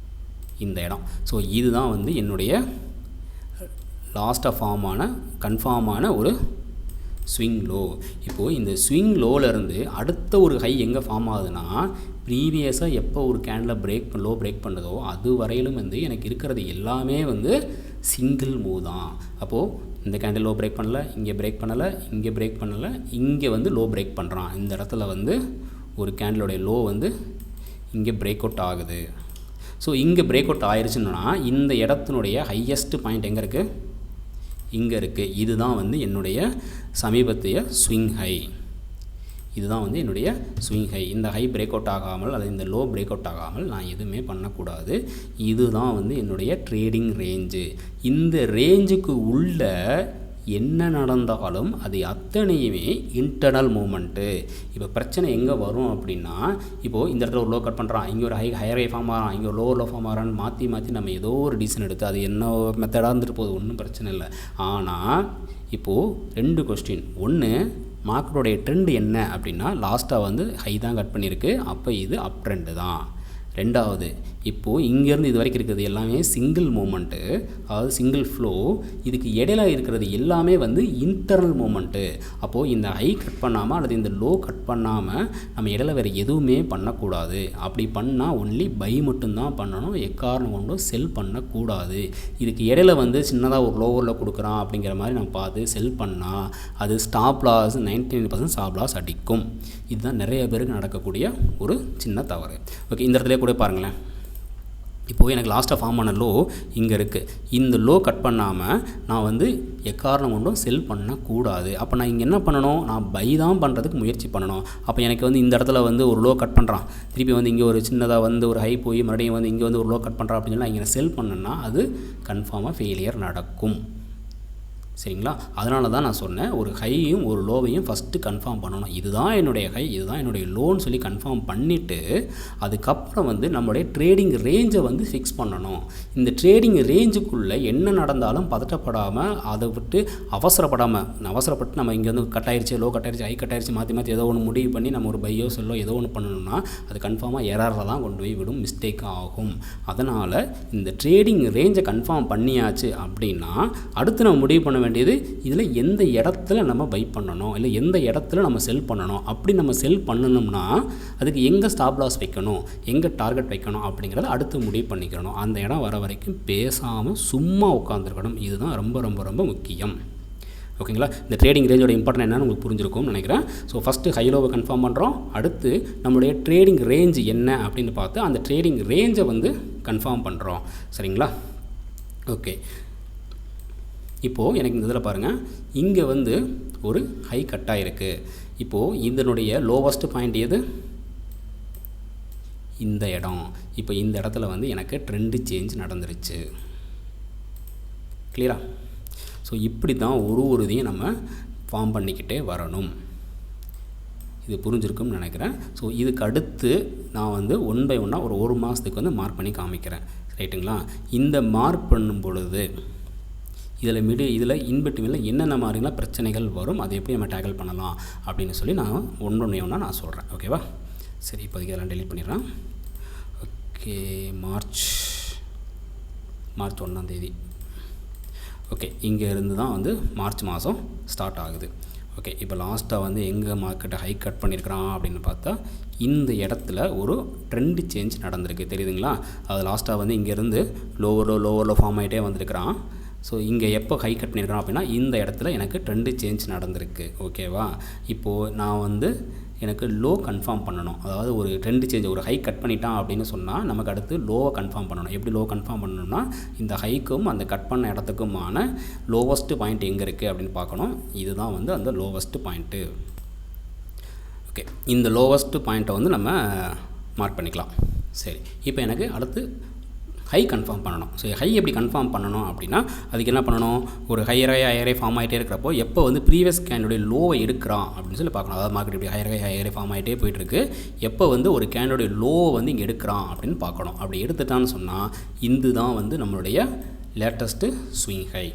இந்த இடம். ஸோ இதுதான் வந்து என்னுடைய லாஸ்ட்டாக கன்ஃபார்மான ஒரு ஸ்விங் லோ. இப்போது இந்த ஸ்விங் லோவிலேருந்து அடுத்த ஒரு ஹை எங்கே ஃபார்ம் ஆகுதுன்னா ப்ரீவியஸாக எப்போ ஒரு கேண்டில் லோ பிரேக் பண்ணுதோ அது வரையிலும் வந்து எனக்கு இருக்கிறது எல்லாமே வந்து சிங்கிள் மூவ் தான். அப்போது இந்த கேண்டில் லோ பிரேக் பண்ணலை, இங்கே பிரேக் பண்ணலை, இங்கே பிரேக் பண்ணலை, இங்கே வந்து லோ பிரேக் பண்ணுறான். இந்த இடத்துல வந்து ஒரு கேண்டிலோடைய லோ வந்து இங்கே பிரேக் அவுட் ஆகுது. ஸோ இங்கே பிரேக் அவுட் ஆயிடுச்சுன்னா இந்த இடத்தினுடைய ஹையஸ்ட் பாயிண்ட் எங்கே இருக்குது? இங்கே இருக்குது. இதுதான் வந்து என்னுடைய சமீபத்திய ஸ்விங் ஹை. இதுதான் வந்து என்னுடைய ஸ்விங் ஹை. இந்த ஹை பிரேக் அவுட் ஆகாமல் அல்லது இந்த லோ பிரேக் அவுட் ஆகாமல் நான் எதுவுமே பண்ணக்கூடாது. இதுதான் வந்து என்னுடைய ட்ரேடிங் ரேஞ்சு. இந்த ரேஞ்சுக்கு உள்ள என்ன நடந்தாலும் அது அத்தனையுமே இன்டர்னல் மூமெண்ட்டு. இப்போ பிரச்சனை எங்கே வரும் அப்படின்னா இப்போது இந்த இடத்துல ஒரு லோ கட் பண்ணுறான், இங்கே ஒரு ஹையர் ஹை ஃபார்ம் ஆகிறான், இங்கே ஒரு லோ ஃபார்ம் ஆகிறான்னு மாற்றி நம்ம ஏதோ ஒரு டிசிஷன் எடுத்து அது என்ன மெத்தடாக இருந்துட்டு போகுது, ஒன்றும் பிரச்சனை இல்லை. ஆனால் இப்போது 2 கொஸ்டின். ஒன்று, மார்க்கெட்டோடைய ட்ரெண்ட் என்ன அப்படின்னா லாஸ்ட்டாக வந்து ஹை தான் கட் பண்ணியிருக்கு, அப்போ இது அப் ட்ரெண்டு தான். ரெண்டாவது இப்போது இங்கேருந்து இது வரைக்கும் இருக்கிறது எல்லாமே சிங்கிள் மூமெண்ட்டு, அதாவது சிங்கிள் ஃப்ளோ. இதுக்கு இடையில இருக்கிறது எல்லாமே வந்து இன்டர்னல் மூமெண்ட்டு. அப்போது இந்த ஹை கட் பண்ணாமல் அல்லது இந்த லோ கட் பண்ணாமல் நம்ம இடையில வேறு எதுவுமே பண்ணக்கூடாது. அப்படி பண்ணால் ஒன்லி பை மட்டும்தான் பண்ணணும், எக்காரணம் கொண்டும் செல் பண்ணக்கூடாது. இதுக்கு இடையில வந்து சின்னதாக ஒரு லோவரில் கொடுக்குறான் அப்படிங்கிற மாதிரி நம்ம பார்த்து செல் பண்ணால் அது ஸ்டாப் லாஸ் 99% ஸ்டாப் லாஸ் அடிக்கும். இதுதான் நிறைய பேருக்கு நடக்கக்கூடிய ஒரு சின்ன தவறு. ஓகே, இந்த இடத்துல கூட பாருங்களேன். இப்போது எனக்கு லாஸ்ட்டாக ஃபார்ம் ஆன லோ இங்கே இருக்குது. இந்த லோ கட் பண்ணாமல் நான் வந்து எக்காரணம் கொண்டும் செல் பண்ணக்கூடாது. அப்போ நான் இங்கே என்ன பண்ணணும், நான் பை தான் பண்ணுறதுக்கு முயற்சி பண்ணணும். அப்போ எனக்கு வந்து இந்த இடத்துல வந்து ஒரு லோ கட் பண்ணுறான், திருப்பி வந்து இங்கே ஒரு சின்னதாக வந்து ஒரு ஹை போய் மறுபடியும் வந்து இங்கே வந்து ஒரு லோ கட் பண்ணுறான் அப்படின்னு சொல்லி நான் இங்கே செல் பண்ணேன்னா அது கன்ஃபார்மாக ஃபெயிலியர் நடக்கும். சரிங்களா? அதனால தான் நான் சொன்னேன், ஒரு ஹையும் ஒரு லோவையும் ஃபஸ்ட்டு கன்ஃபார்ம் பண்ணணும். இதுதான் என்னுடைய ஹை, இதுதான் என்னுடைய லோன்னு சொல்லி கன்ஃபார்ம் பண்ணிவிட்டு அதுக்கப்புறம் வந்து நம்மளுடைய ட்ரேடிங் ரேஞ்சை வந்து ஃபிக்ஸ் பண்ணணும். இந்த ட்ரேடிங் ரேஞ்சுக்குள்ளே என்ன நடந்தாலும் பதட்டப்படாமல், அதை விட்டு அவசரப்பட்டு நம்ம இங்கே வந்து கட் ஆயிடுச்சு, லோ கட் ஆயிடுச்சு, ஹை கட் ஆயிடுச்சு மாற்றி ஏதோ ஒன்று முடிவு பண்ணி நம்ம ஒரு பையோ செல்லோ ஏதோ ஒன்று பண்ணணும்னா அது கன்ஃபார்மாக எரரில் தான் கொண்டு போய் விடும், மிஸ்டேக் ஆகும். அதனால் இந்த ட்ரேடிங் ரேஞ்சை கன்ஃபார்ம் பண்ணியாச்சு அப்படின்னா அடுத்து நம்ம முடிவு பண்ண வேண்டியது இதில் எந்த இடத்துல நம்ம பை பண்ணணும், இல்லை எந்த இடத்துல நம்ம செல் பண்ணணும். அப்படி நம்ம செல் பண்ணணும்னா அதுக்கு எங்கே ஸ்டாப் லாஸ் வைக்கணும், எங்கே டார்கெட் வைக்கணும் அப்படிங்கிறத அடுத்து முடிவு பண்ணிக்கணும். அந்த இடம் வர வரைக்கும் பேசாமல் சும்மா உட்காந்துருக்கணும். இதுதான் ரொம்ப ரொம்ப ரொம்ப முக்கியம். ஓகேங்களா? இந்த ட்ரேடிங் ரேஞ்சோட இம்பார்ட்டன் என்னன்னு உங்களுக்கு புரிஞ்சிருக்கும்னு நினைக்கிறேன். ஸோ ஃபஸ்ட்டு ஹை லோவை கன்ஃபார்ம் பண்ணுறோம். அடுத்து நம்மளுடைய ட்ரேடிங் ரேஞ்ச் என்ன அப்படின்னு பார்த்து அந்த ட்ரேடிங் ரேஞ்சை வந்து கன்ஃபார்ம் பண்ணுறோம். சரிங்களா? ஓகே, இப்போது எனக்கு இந்த இதில் பாருங்கள், இங்கே வந்து ஒரு ஹை கட்டாக இருக்குது. இப்போது இதனுடைய லோவஸ்ட்டு பாயிண்ட் எது, இந்த இடம். இப்போ இந்த இடத்துல வந்து எனக்கு ட்ரெண்டு சேஞ்ச் நடந்துருச்சு. கிளியரா? ஸோ இப்படி தான் ஒரு இதையும் நம்ம ஃபார்ம் பண்ணிக்கிட்டே வரணும். இது புரிஞ்சிருக்கும்னு நினைக்கிறேன். ஸோ இதுக்கு அடுத்து நான் வந்து ஒன் பை ஒன்னாக ஒரு மாதத்துக்கு வந்து மார்க் பண்ணி காமிக்கிறேன். ரைட்டுங்களா? இந்த மார்க் பண்ணும் பொழுது இதில் இன்பிட்வீனில் என்னென்ன மாதிரிலாம் பிரச்சனைகள் வரும், அதை எப்படி நம்ம டேக்கிள் பண்ணலாம் அப்படின்னு சொல்லி நான் ஒன்றா நான் சொல்கிறேன். ஓகேவா? சரி, இப்போதைக்கு இதெல்லாம் டெலீட் பண்ணிடுறேன். ஓகே, மார்ச் 1 ஓகே, இங்கே இருந்து தான் வந்து மார்ச் மாதம் ஸ்டார்ட் ஆகுது. ஓகே, இப்போ லாஸ்ட்டாக வந்து எங்கே மார்க்கெட்டை ஹை கட் பண்ணியிருக்கிறான் அப்படின்னு பார்த்தா இந்த இடத்துல ஒரு ட்ரெண்ட் சேஞ்ச் நடந்திருக்கு. தெரியுதுங்களா? அது லாஸ்ட்டாக வந்து இங்கேருந்து லோவரில் ஃபார்ம் ஆகிட்டே வந்திருக்கிறான். ஸோ இங்கே எப்போ ஹை கட் பண்ணியிருக்கிறோம் அப்படின்னா இந்த இடத்துல எனக்கு ட்ரெண்டு சேஞ்ச் நடந்திருக்கு. ஓகேவா? இப்போது நான் வந்து எனக்கு லோ கன்ஃபார்ம் பண்ணணும். அதாவது ஒரு ட்ரெண்டு சேஞ்ச், ஒரு ஹை கட் பண்ணிட்டான் அப்படின்னு சொன்னால் நமக்கு அடுத்து லோவை கன்ஃபார்ம் பண்ணணும். எப்படி லோ கன்ஃபார்ம் பண்ணணும்னா இந்த ஹைக்கும் அந்த கட் பண்ண இடத்துக்குமான லோவஸ்ட்டு பாயிண்ட் எங்கே இருக்குது அப்படின்னு பார்க்கணும். இதுதான் வந்து அந்த லோவஸ்ட்டு பாயிண்ட்டு. ஓகே, இந்த லோவஸ்ட்டு பாயிண்ட்டை வந்து நம்ம மார்க் பண்ணிக்கலாம். சரி, இப்போ எனக்கு அடுத்து ஹை கன்ஃபார்ம் பண்ணணும். ஸோ ஹை எப்படி கன்ஃபார்ம் பண்ணணும் அப்படின்னா அதுக்கு என்ன பண்ணணும், ஒரு ஹையரே ஃபார்ம் ஆகிட்டே இருக்கிறப்போ எப்போ வந்து ப்ரீவியஸ் கேண்டோடைய லோவை எடுக்கிறான் அப்படின்னு சொல்லி பார்க்கணும். அதாவது மார்க்கெட் இப்படி ஹையரே ஃபார்ம் ஆகிட்டே போயிட்டுருக்கு, எப்போ வந்து ஒரு கேண்டோடைய லோவை வந்து இங்கே எடுக்கிறான் அப்படின்னு பார்க்கணும். அப்படி எடுத்துட்டான்னு சொன்னால் இது தான் வந்து நம்மளுடைய லேட்டஸ்ட்டு ஸ்விங் ஹை.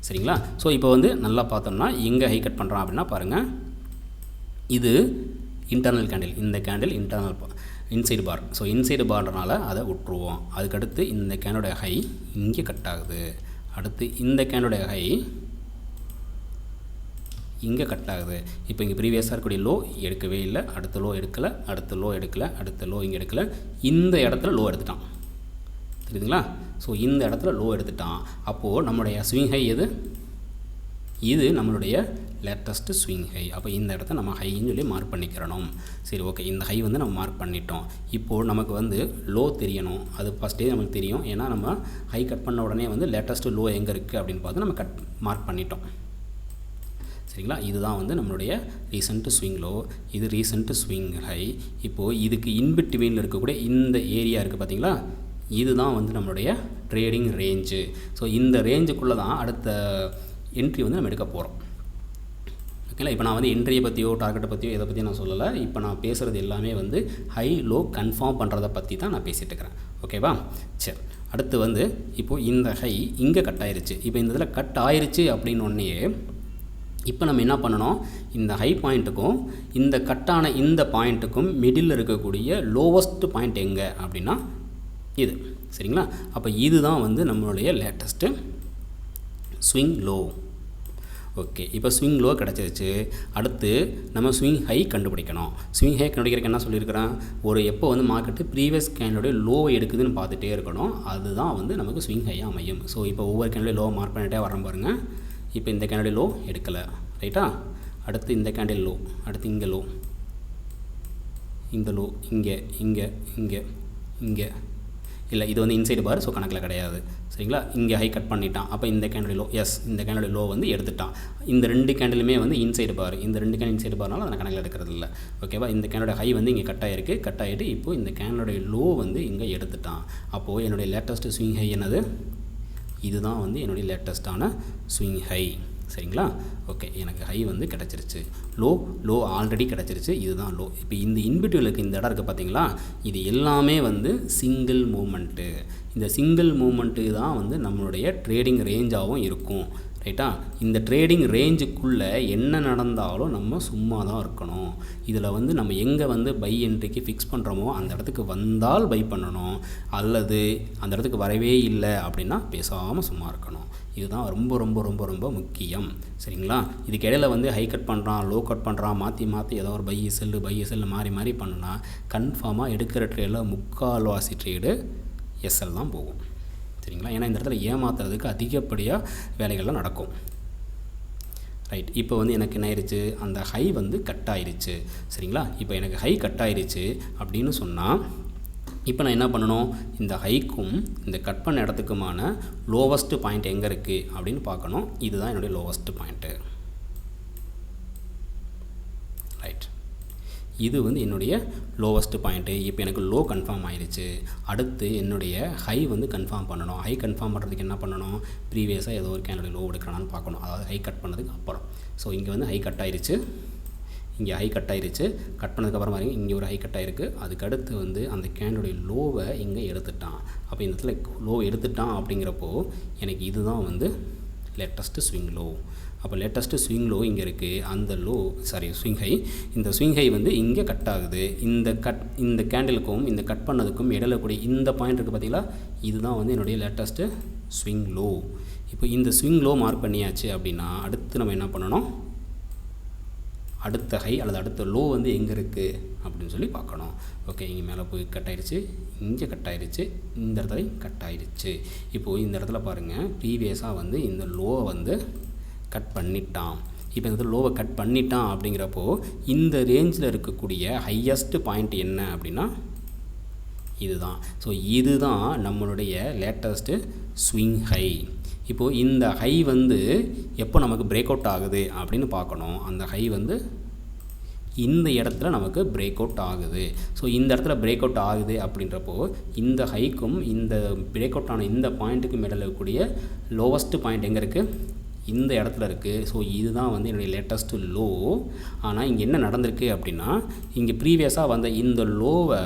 சரிங்களா? ஸோ இப்போ வந்து நல்லா பார்த்தோம்னா எங்கே ஹை கட் பண்ணுறான் அப்படின்னா பாருங்கள், இது இன்டர்னல் கேண்டில், இந்த கேண்டில் இன்சைடு பார். ஸோ இன்சைடு பார்ன்றனால அதை விட்டுருவோம். அதுக்கடுத்து இந்த கேனோடைய ஹை இங்கே கட் ஆகுது. அடுத்து இந்த கேனோடைய ஹை இங்கே கட் ஆகுது. இப்போ இங்கே ப்ரீவியஸாக இருக்கக்கூடிய லோ எடுக்கவே இல்லை, அடுத்த லோ எடுக்கலை, அடுத்த லோ எடுக்கலை, அடுத்த லோ இங்கே எடுக்கலை, இந்த இடத்துல லோ எடுத்துட்டான். தெரியுதுங்களா? ஸோ இந்த இடத்துல லோ எடுத்துட்டான். அப்போது நம்மளுடைய ஸ்விங் ஹை எது, இது நம்மளுடைய லேட்டஸ்ட்டு ஸ்விங் ஹை. அப்போ இந்த இடத்த நம்ம ஹைன்னு சொல்லி மார்க் பண்ணிக்கிறணும். சரி, ஓகே, இந்த ஹை வந்து நம்ம மார்க் பண்ணிட்டோம். இப்போது நமக்கு வந்து லோ தெரியணும். அது ஃபஸ்ட்டே நமக்கு தெரியும், ஏன்னா நம்ம ஹை கட் பண்ண உடனே வந்து லேட்டஸ்ட்டு லோ எங்கே இருக்குது அப்படின்னு பார்த்து நம்ம மார்க் பண்ணிட்டோம். சரிங்களா? இதுதான் வந்து நம்மளுடைய ரீசெண்ட்டு ஸ்விங் லோ, இது ரீசெண்ட்டு ஸ்விங் ஹை. இப்போது இதுக்கு இன்பிட்வீனில் இருக்கக்கூடிய இந்த ஏரியா இருக்குது பார்த்தீங்களா, இதுதான் வந்து நம்மளுடைய ட்ரேடிங் ரேஞ்சு. ஸோ இந்த ரேஞ்சுக்குள்ளே தான் அடுத்த என்ட்ரி வந்து நம்ம எடுக்க போகிறோம். ஓகேங்களா? இப்போ நான் வந்து என்ட்ரியை பற்றியோ டார்கெட்டை பற்றியோ எதை பற்றியும் நான் சொல்லலை. இப்போ நான் பேசுகிறது எல்லாமே வந்து ஹை லோ கன்ஃபார்ம் பண்ணுறதை பற்றி தான் நான் பேசிகிட்டு இருக்கிறேன். ஓகேவா? சரி, அடுத்து வந்து இப்போது இந்த ஹை இங்கே கட் ஆயிருச்சு. இப்போ இந்த இதில் கட் ஆயிருச்சு அப்படின்னு ஒன்றே இப்போ நம்ம என்ன பண்ணணும், இந்த ஹை பாயிண்ட்டுக்கும் இந்த கட்டான இந்த பாயிண்ட்டுக்கும் மிடில் இருக்கக்கூடிய லோவஸ்ட் பாயிண்ட் எங்கே அப்படின்னா இது. சரிங்களா? அப்போ இதுதான் வந்து நம்மளுடைய லேட்டஸ்ட்டு ஸ்விங் லோ. ஓகே, இப்போ ஸ்விங் லோ கிடச்சிருச்சு. அடுத்து நம்ம ஸ்விங் ஹை கண்டுபிடிக்கணும். ஸ்விங் ஹை கண்டுபிடிக்கிறதுக்கு என்ன சொல்லியிருக்கிறேன், ஒரு எப்போ வந்து மார்க்கெட்டு ப்ரீவியஸ் கேண்டலுடைய லோவை எடுக்குதுன்னு பார்த்துட்டே இருக்கணும். அதுதான் வந்து நமக்கு ஸ்விங் ஹையாக அமையும். ஸோ இப்போ ஒவ்வொரு கேண்டலுடைய லோ மார்க் பண்ணிகிட்டே வரேன் பாருங்கள். இப்போ இந்த கேண்டலுடைய லோ எடுக்கலை, ரைட்டா? அடுத்து இந்த கேண்டில் லோ, அடுத்து இங்கே லோ, இந்த லோ, இங்கே இங்கே இங்கே இங்கே இல்லை, இது வந்து இன்சைடு பார், ஸோ கணக்கில் கிடையாது. சரிங்களா? இங்கே ஹை கட் பண்ணிட்டான். அப்போ இந்த கேண்டில் லோ, எஸ் இந்த கேண்டில் லோ வந்து எடுத்துட்டான். இந்த 2 கேண்டிலுமே வந்து இன்சைடு பார், இந்த 2 கேண்டில் இன்சைடு பார்னால அதை கணக்கில் எடுக்கிறது இல்லை. ஓகேவா? இந்த கேண்டோட ஹை வந்து இங்கே கட் ஆகிருக்கு, கட் ஆகிட்டு இப்போது இந்த கேண்டோடைய லோ வந்து இங்கே எடுத்துட்டான். அப்போது என்னுடைய லேட்டஸ்ட்டு ஸ்விங் ஹை என்னது, இதுதான் வந்து என்னுடைய லேட்டஸ்ட்டான ஸ்விங் ஹை. சரிங்களா? ஓகே, எனக்கு ஹை வந்து கிடச்சிருச்சு. லோ ஆல்ரெடி கிடச்சிருச்சு, இதுதான் லோ. இப்போ இந்த இன்பிட்வீலுக்கு இந்த இடம் இருக்குது பார்த்தீங்களா, இது எல்லாமே வந்து சிங்கிள் மூமெண்ட்டு. இந்த சிங்கிள் மூமெண்ட்டு தான் வந்து நம்மளுடைய ட்ரேடிங் ரேஞ்சாகவும் இருக்கும், ரைட்டா? இந்த ட்ரேடிங் ரேஞ்சுக்குள்ளே என்ன நடந்தாலும் நம்ம சும்மா தான் இருக்கணும். இதில் வந்து நம்ம எங்கே வந்து பை என்ட்ரிக்கு ஃபிக்ஸ் பண்ணுறோமோ அந்த இடத்துக்கு வந்தால் பை பண்ணணும், அல்லது அந்த இடத்துக்கு வரவே இல்லை அப்படின்னா பேசாமல் சும்மா இருக்கணும். இதுதான் ரொம்ப ரொம்ப ரொம்ப ரொம்ப முக்கியம். சரிங்களா? இதுக்கு இடையில் வந்து ஹை கட் பண்ணுறான், லோ கட் பண்ணுறான், மாற்றி ஏதோ ஒரு பை செல்லு மாறி பண்ணுனா கன்ஃபார்மாக எடுக்கிற ட்ரேடில் முக்கால்வாசி ட்ரேடு எஸ்எல் தான் போகும். சரிங்களா? ஏன்னா இந்த இடத்துல ஏமாத்துறதுக்கு அதிகப்படியாக வேலைகள்லாம் நடக்கும். ரைட், இப்போ வந்து எனக்கு என்ன ஆயிடுச்சு, அந்த ஹை வந்து கட் ஆயிடுச்சு. சரிங்களா? இப்போ எனக்கு ஹை கட் ஆயிடுச்சு அப்படின்னு சொன்னால் இப்போ நான் என்ன பண்ணணும், இந்த ஹைக்கும் இந்த கட் பண்ண இடத்துக்குமான லோவஸ்ட்டு பாயிண்ட் எங்கே இருக்குது அப்படின்னு பார்க்கணும். இதுதான் என்னுடைய லோவஸ்ட்டு பாயிண்ட்டு. ரைட், இது வந்து என்னுடைய லோவஸ்ட்டு பாயிண்ட்டு. இப்போ எனக்கு லோ கன்ஃபார்ம் ஆயிடுச்சு. அடுத்து என்னுடைய ஹை வந்து கன்ஃபார்ம் பண்ணணும். ஹை கன்ஃபார்ம் பண்ணுறதுக்கு என்ன பண்ணணும், ப்ரீவியஸாக ஏதோ ஒரு கேண்டோட லோ எடுக்கிறானான்னு பார்க்கணும். அதாவது ஹை கட் பண்ணதுக்கு அப்புறம். ஸோ இங்கே வந்து ஹை கட் ஆயிடுச்சு, இங்கே ஹை கட் ஆயிடுச்சு. கட் பண்ணதுக்கப்புறம் பாருங்க, இங்கே ஒரு ஹை கட் ஆகிருக்கு. அதுக்கடுத்து வந்து அந்த கேண்டோடைய லோவை இங்கே எடுத்துட்டான். அப்போ இந்த இடத்துல லோ எடுத்துட்டான் அப்படிங்கிறப்போ எனக்கு இதுதான் வந்து லேட்டஸ்ட்டு ஸ்விங் லோ. அப்போ லேட்டஸ்ட்டு ஸ்விங் லோ இங்கே இருக்குது. அந்த லோ ஸ்விங் ஹை, இந்த ஸ்விங் ஹை வந்து இங்கே கட் ஆகுது. இந்த கேண்டிலுக்கும் இந்த கட் பண்ணதுக்கும் இடையில கூடிய இந்த பாயிண்ட் இருக்குது பார்த்தீங்களா, இதுதான் வந்து என்னுடைய லேட்டஸ்ட்டு ஸ்விங் லோ. இப்போ இந்த ஸ்விங் லோ மார்க் பண்ணியாச்சு அப்படின்னா அடுத்து நம்ம என்ன பண்ணணும், அடுத்த ஹை அல்லது அடுத்த லோ வந்து எங்கே இருக்குது அப்படின்னு சொல்லி பார்க்கணும். ஓகே, இங்கே மேலே போய் கட் ஆயிடுச்சு, இங்கே கட் ஆயிடுச்சு, இந்த இடத்துல கட் ஆயிடுச்சு. இப்போது இந்த இடத்துல பாருங்கள், ப்ரீவியஸாக வந்து இந்த லோவை வந்து கட் பண்ணிட்டான். இப்போ இந்த லோவை கட் பண்ணிட்டான் அப்படிங்கிறப்போ இந்த ரேஞ்சில் இருக்கக்கூடிய ஹையஸ்ட்டு பாயிண்ட் என்ன அப்படின்னா இதுதான். ஸோ இதுதான் நம்மளுடைய லேட்டஸ்ட்டு ஸ்விங் ஹை. இப்போது இந்த ஹை வந்து எப்போ நமக்கு பிரேக் அவுட் ஆகுது அப்படின்னு பார்க்கணும். அந்த ஹை வந்து இந்த இடத்துல நமக்கு பிரேக் அவுட் ஆகுது. ஸோ இந்த இடத்துல பிரேக் அவுட் ஆகுது அப்படின்றப்போ இந்த ஹைக்கும் இந்த பிரேக் அவுட் ஆன இந்த பாயிண்ட்டுக்கும் இடையில இருக்கக்கூடிய லோவஸ்ட்டு பாயிண்ட் எங்கே இருக்குது, இந்த இடத்துல இருக்குது. ஸோ இதுதான் வந்து என்னுடைய லேட்டஸ்ட்டு லோ. ஆனால் இங்கே என்ன நடந்திருக்கு அப்படின்னா, இங்கே ப்ரீவியஸாக வந்த இந்த லோவை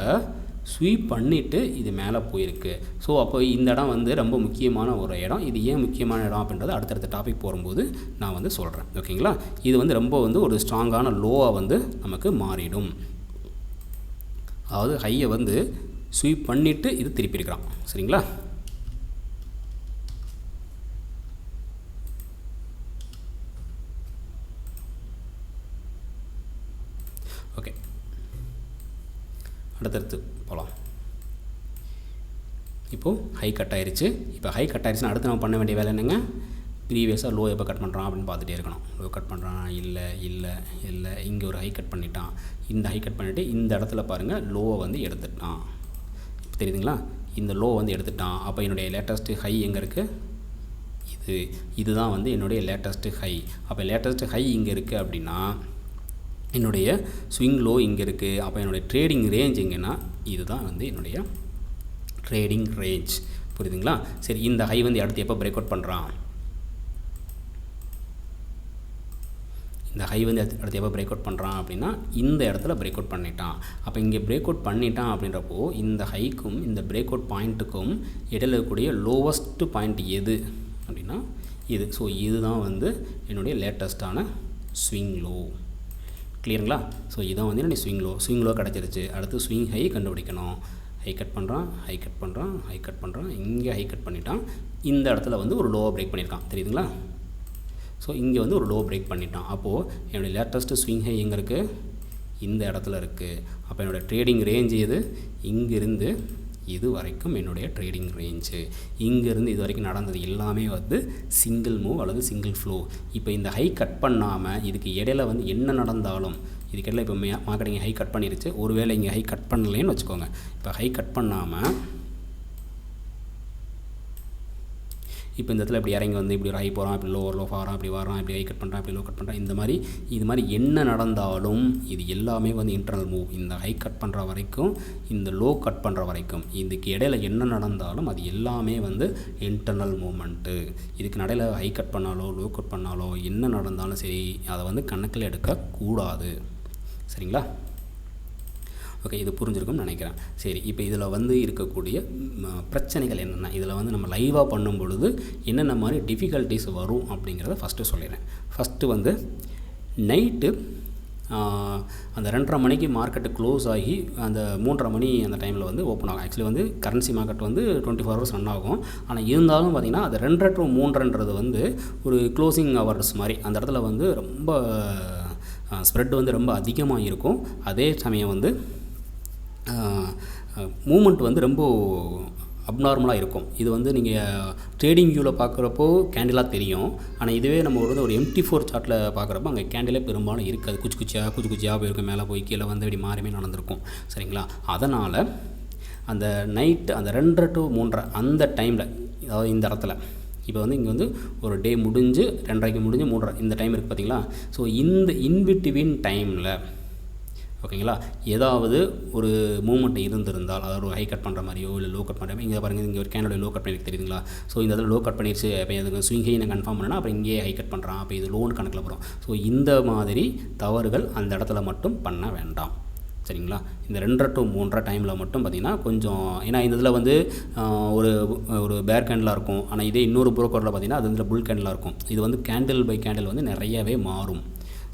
ஸ்வீப் பண்ணிவிட்டு இது மேலே போயிருக்கு. ஸோ அப்போ இந்த இடம் வந்து ரொம்ப முக்கியமான ஒரு இடம். இது ஏன் முக்கியமான இடம் அப்படின்றத அடுத்தடுத்த டாபிக் போகும்போது நான் வந்து சொல்கிறேன். ஓகேங்களா? இது வந்து ரொம்ப வந்து ஒரு ஸ்ட்ராங்கான லோவாக வந்து நமக்கு மாறிடும். அதாவது ஹையை வந்து ஸ்வீப் பண்ணிவிட்டு இது திருப்பியிருக்கிறான். சரிங்களா? ஓகே, அடுத்தடுத்து போகலாம். இப்போது ஹை கட் ஆயிடுச்சு. இப்போ ஹை கட் ஆயிடுச்சுன்னா அடுத்து நம்ம பண்ண வேண்டிய வேலை என்னங்க, ப்ரீவியஸாக லோ எப்போ கட் பண்ணுறான் அப்படின்னு பார்த்துட்டே இருக்கணும். லோ கட் பண்ணுறான், இல்லை இங்கே ஒரு ஹை கட் பண்ணிட்டான். இந்த ஹை கட் பண்ணிவிட்டு இந்த இடத்துல பாருங்கள் லோவை வந்து எடுத்துட்டான். இப்போ தெரியுதுங்களா, இந்த லோ வந்து எடுத்துட்டான். அப்போ என்னுடைய லேட்டஸ்ட்டு ஹை எங்கே இருக்குது, இதுதான் வந்து என்னுடைய லேட்டஸ்ட்டு ஹை. அப்போ லேட்டஸ்ட்டு ஹை இங்கே இருக்குது அப்படின்னா என்னுடைய ஸ்விங் லோ இங்கே இருக்குது. அப்போ என்னுடைய ட்ரேடிங் ரேஞ்ச் எங்கன்னா இதுதான் வந்து என்னுடைய ட்ரேடிங் ரேஞ்ச். புரியுதுங்களா? சரி, இந்த ஹை வந்து அடுத்து எப்போ பிரேக் அவுட் பண்ணுறான், இந்த ஹை வந்து அடுத்து எப்போ பிரேக் அவுட் பண்ணுறான் அப்படின்னா இந்த இடத்துல பிரேக் அவுட் பண்ணிட்டான். அப்போ இங்கே பிரேக் அவுட் பண்ணிட்டான் அப்படின்றப்போ இந்த ஹைக்கும் இந்த பிரேக் அவுட் பாயிண்ட்டுக்கும் இடையில இருக்கக்கூடிய லோவஸ்ட்டு பாயிண்ட் எது அப்படின்னா இது. ஸோ இதுதான் வந்து என்னுடைய லேட்டஸ்ட்டான ஸ்விங் லோ. கிளியருங்களா? ஸோ இதான் வந்து என்னுடைய ஸ்விங் லோ கிடச்சிருச்சு. அடுத்து ஸ்விங் ஹை கண்டுபிடிக்கணும். ஹை கட் பண்ணுறான், ஹை கட் பண்ணுறான், ஹை கட் பண்ணுறான், இங்கே ஹை கட் பண்ணிட்டான். இந்த இடத்துல வந்து ஒரு லோவை பிரேக் பண்ணியிருக்கான், தெரியுதுங்களா? ஸோ இங்கே வந்து ஒரு லோ பிரேக் பண்ணிட்டான். அப்போது என்னுடைய லேட்டஸ்ட்டு ஸ்விங் ஹை எங்கே இருக்குது? இந்த இடத்துல இருக்குது. அப்போ என்னோடய ட்ரேடிங் ரேஞ்சு எது? இங்கிருந்து இது வரைக்கும் என்னுடைய ட்ரேடிங் ரேஞ்சு. இங்கேருந்து இது வரைக்கும் நடந்தது எல்லாமே வந்து சிங்கிள் மூவ் அல்லது சிங்கிள் ஃப்ளோ. இப்போ இந்த ஹை கட் பண்ணாமல் இதுக்கு இடையில வந்து என்ன நடந்தாலும், இதுக்கிடையில் இப்போ மார்க்கெட்டிங் ஹை கட் பண்ணிருச்சு. ஒருவேளை இங்கே ஹை கட் பண்ணலேன்னு வச்சுக்கோங்க. இப்போ ஹை கட் பண்ணாமல் இப்போ இந்த இடத்துல இப்படி இறங்கி வந்து இப்படி ஒரு ஹை போகிறான், இப்படி லோ வரான், இப்படி வரான், இப்படி ஹை கட் பண்ணுறான், இப்படி லோ கட் பண்ணுறான், இது மாதிரி என்ன நடந்தாலும் இது எல்லாமே வந்து இன்டர்னல் மூவ். இந்த ஹை கட் பண்ணுற வரைக்கும், இந்த லோ கட் பண்ணுற வரைக்கும், இதுக்கு இடையில என்ன நடந்தாலும் அது எல்லாமே வந்து இன்டர்னல் மூவ்மெண்ட்டு. இதுக்கு நடையில் ஹை கட் பண்ணாலோ லோ கட் பண்ணாலோ என்ன நடந்தாலும் சரி, அதை வந்து கணக்கில் எடுக்கக்கூடாது. சரிங்களா? ஓகே, இது புரிஞ்சிருக்கும்னு நினைக்கிறேன். சரி, இப்போ இதில் வந்து இருக்கக்கூடிய பிரச்சனைகள் என்னென்ன, இதில் வந்து நம்ம லைவாக பண்ணும் பொழுது என்னென்ன மாதிரி டிஃபிகல்ட்டிஸ் வரும் அப்படிங்கிறத ஃபஸ்ட்டு சொல்லிடுறேன். ஃபஸ்ட்டு வந்து நைட்டு அந்த 2:30 மணிக்கு மார்க்கெட்டு க்ளோஸ் ஆகி அந்த 3:30 மணி அந்த டைமில் வந்து ஓப்பன் ஆகும். ஆக்சுவலி வந்து கரன்சி மார்க்கெட் வந்து 24 ஹவர்ஸ் ரன் ஆகும். ஆனால் இருந்தாலும் பார்த்திங்கன்னா அது 2:30 to 3:30 வந்து ஒரு க்ளோசிங் ஹவர்ஸ் மாதிரி. அந்த இடத்துல வந்து ரொம்ப ஸ்ப்ரெட் வந்து ரொம்ப அதிகமாக இருக்கும். அதே சமயம் வந்து மூமெண்ட் வந்து ரொம்ப அப்நார்மலாக இருக்கும். இது வந்து நீங்கள் ட்ரேடிங் வியூவில் பார்க்குறப்போ கேண்டிலாக தெரியும். ஆனால் இதுவே நம்ம ஒரு MT4 சார்ட்டில் பார்க்குறப்போ அங்கே கேண்டிலே பெரும்பாலும் இருக்காது. குச்சி குச்சியாக போயிருக்கும், மேலே போய் கீழே வந்து இப்படி மாறிமே நடந்திருக்கும். சரிங்களா? அதனால் அந்த நைட்டு அந்த 2:30 to 3:30 அந்த டைமில், அதாவது இந்த இடத்துல இப்போ வந்து இங்கே வந்து ஒரு டே முடிஞ்சு 2:30 முடிஞ்சு 3:30 இந்த டைம் இருக்குது பார்த்தீங்களா? ஸோ இந்த இன்பிட்வீன் டைமில் ஓகேங்களா, ஏதாவது ஒரு மூமெண்ட் இருந்திருந்தால், அதாவது ஒரு ஹை கட் பண்ணுற மாதிரியோ இல்லை லோ கட் பண்ணுற மாதிரி, இங்கே பாருங்கள், இங்கே ஒரு கேனோட லோ கட் பண்ணி தெரியுதுங்களா? ஸோ இந்த இடத்துல லோ கட் பண்ணிடுச்சு. அப்போ எனக்கு ஸ்விங் ஹை நான் கன்ஃபார்ம் பண்ணேன்னா அப்புறம் இங்கேயே ஹை கட் பண்ணுறான், அப்போ இது லோன் கணக்கில் வரும். ஸோ இந்த மாதிரி தவறுகள் அந்த இடத்துல மட்டும் பண்ண வேண்டாம். சரிங்களா? இந்த 2:30 to 3:30 டைமில் மட்டும் பார்த்திங்கன்னா கொஞ்சம், ஏன்னா இந்த இதில் வந்து ஒரு பேர் கேண்டிலாக இருக்கும். ஆனால் இதே இன்னொரு புரோக்கரில் பார்த்திங்கன்னா அது வந்து புல் கேண்டிலாக இருக்கும். இது வந்து கேண்டில் பை கேண்டில் வந்து நிறையவே மாறும்.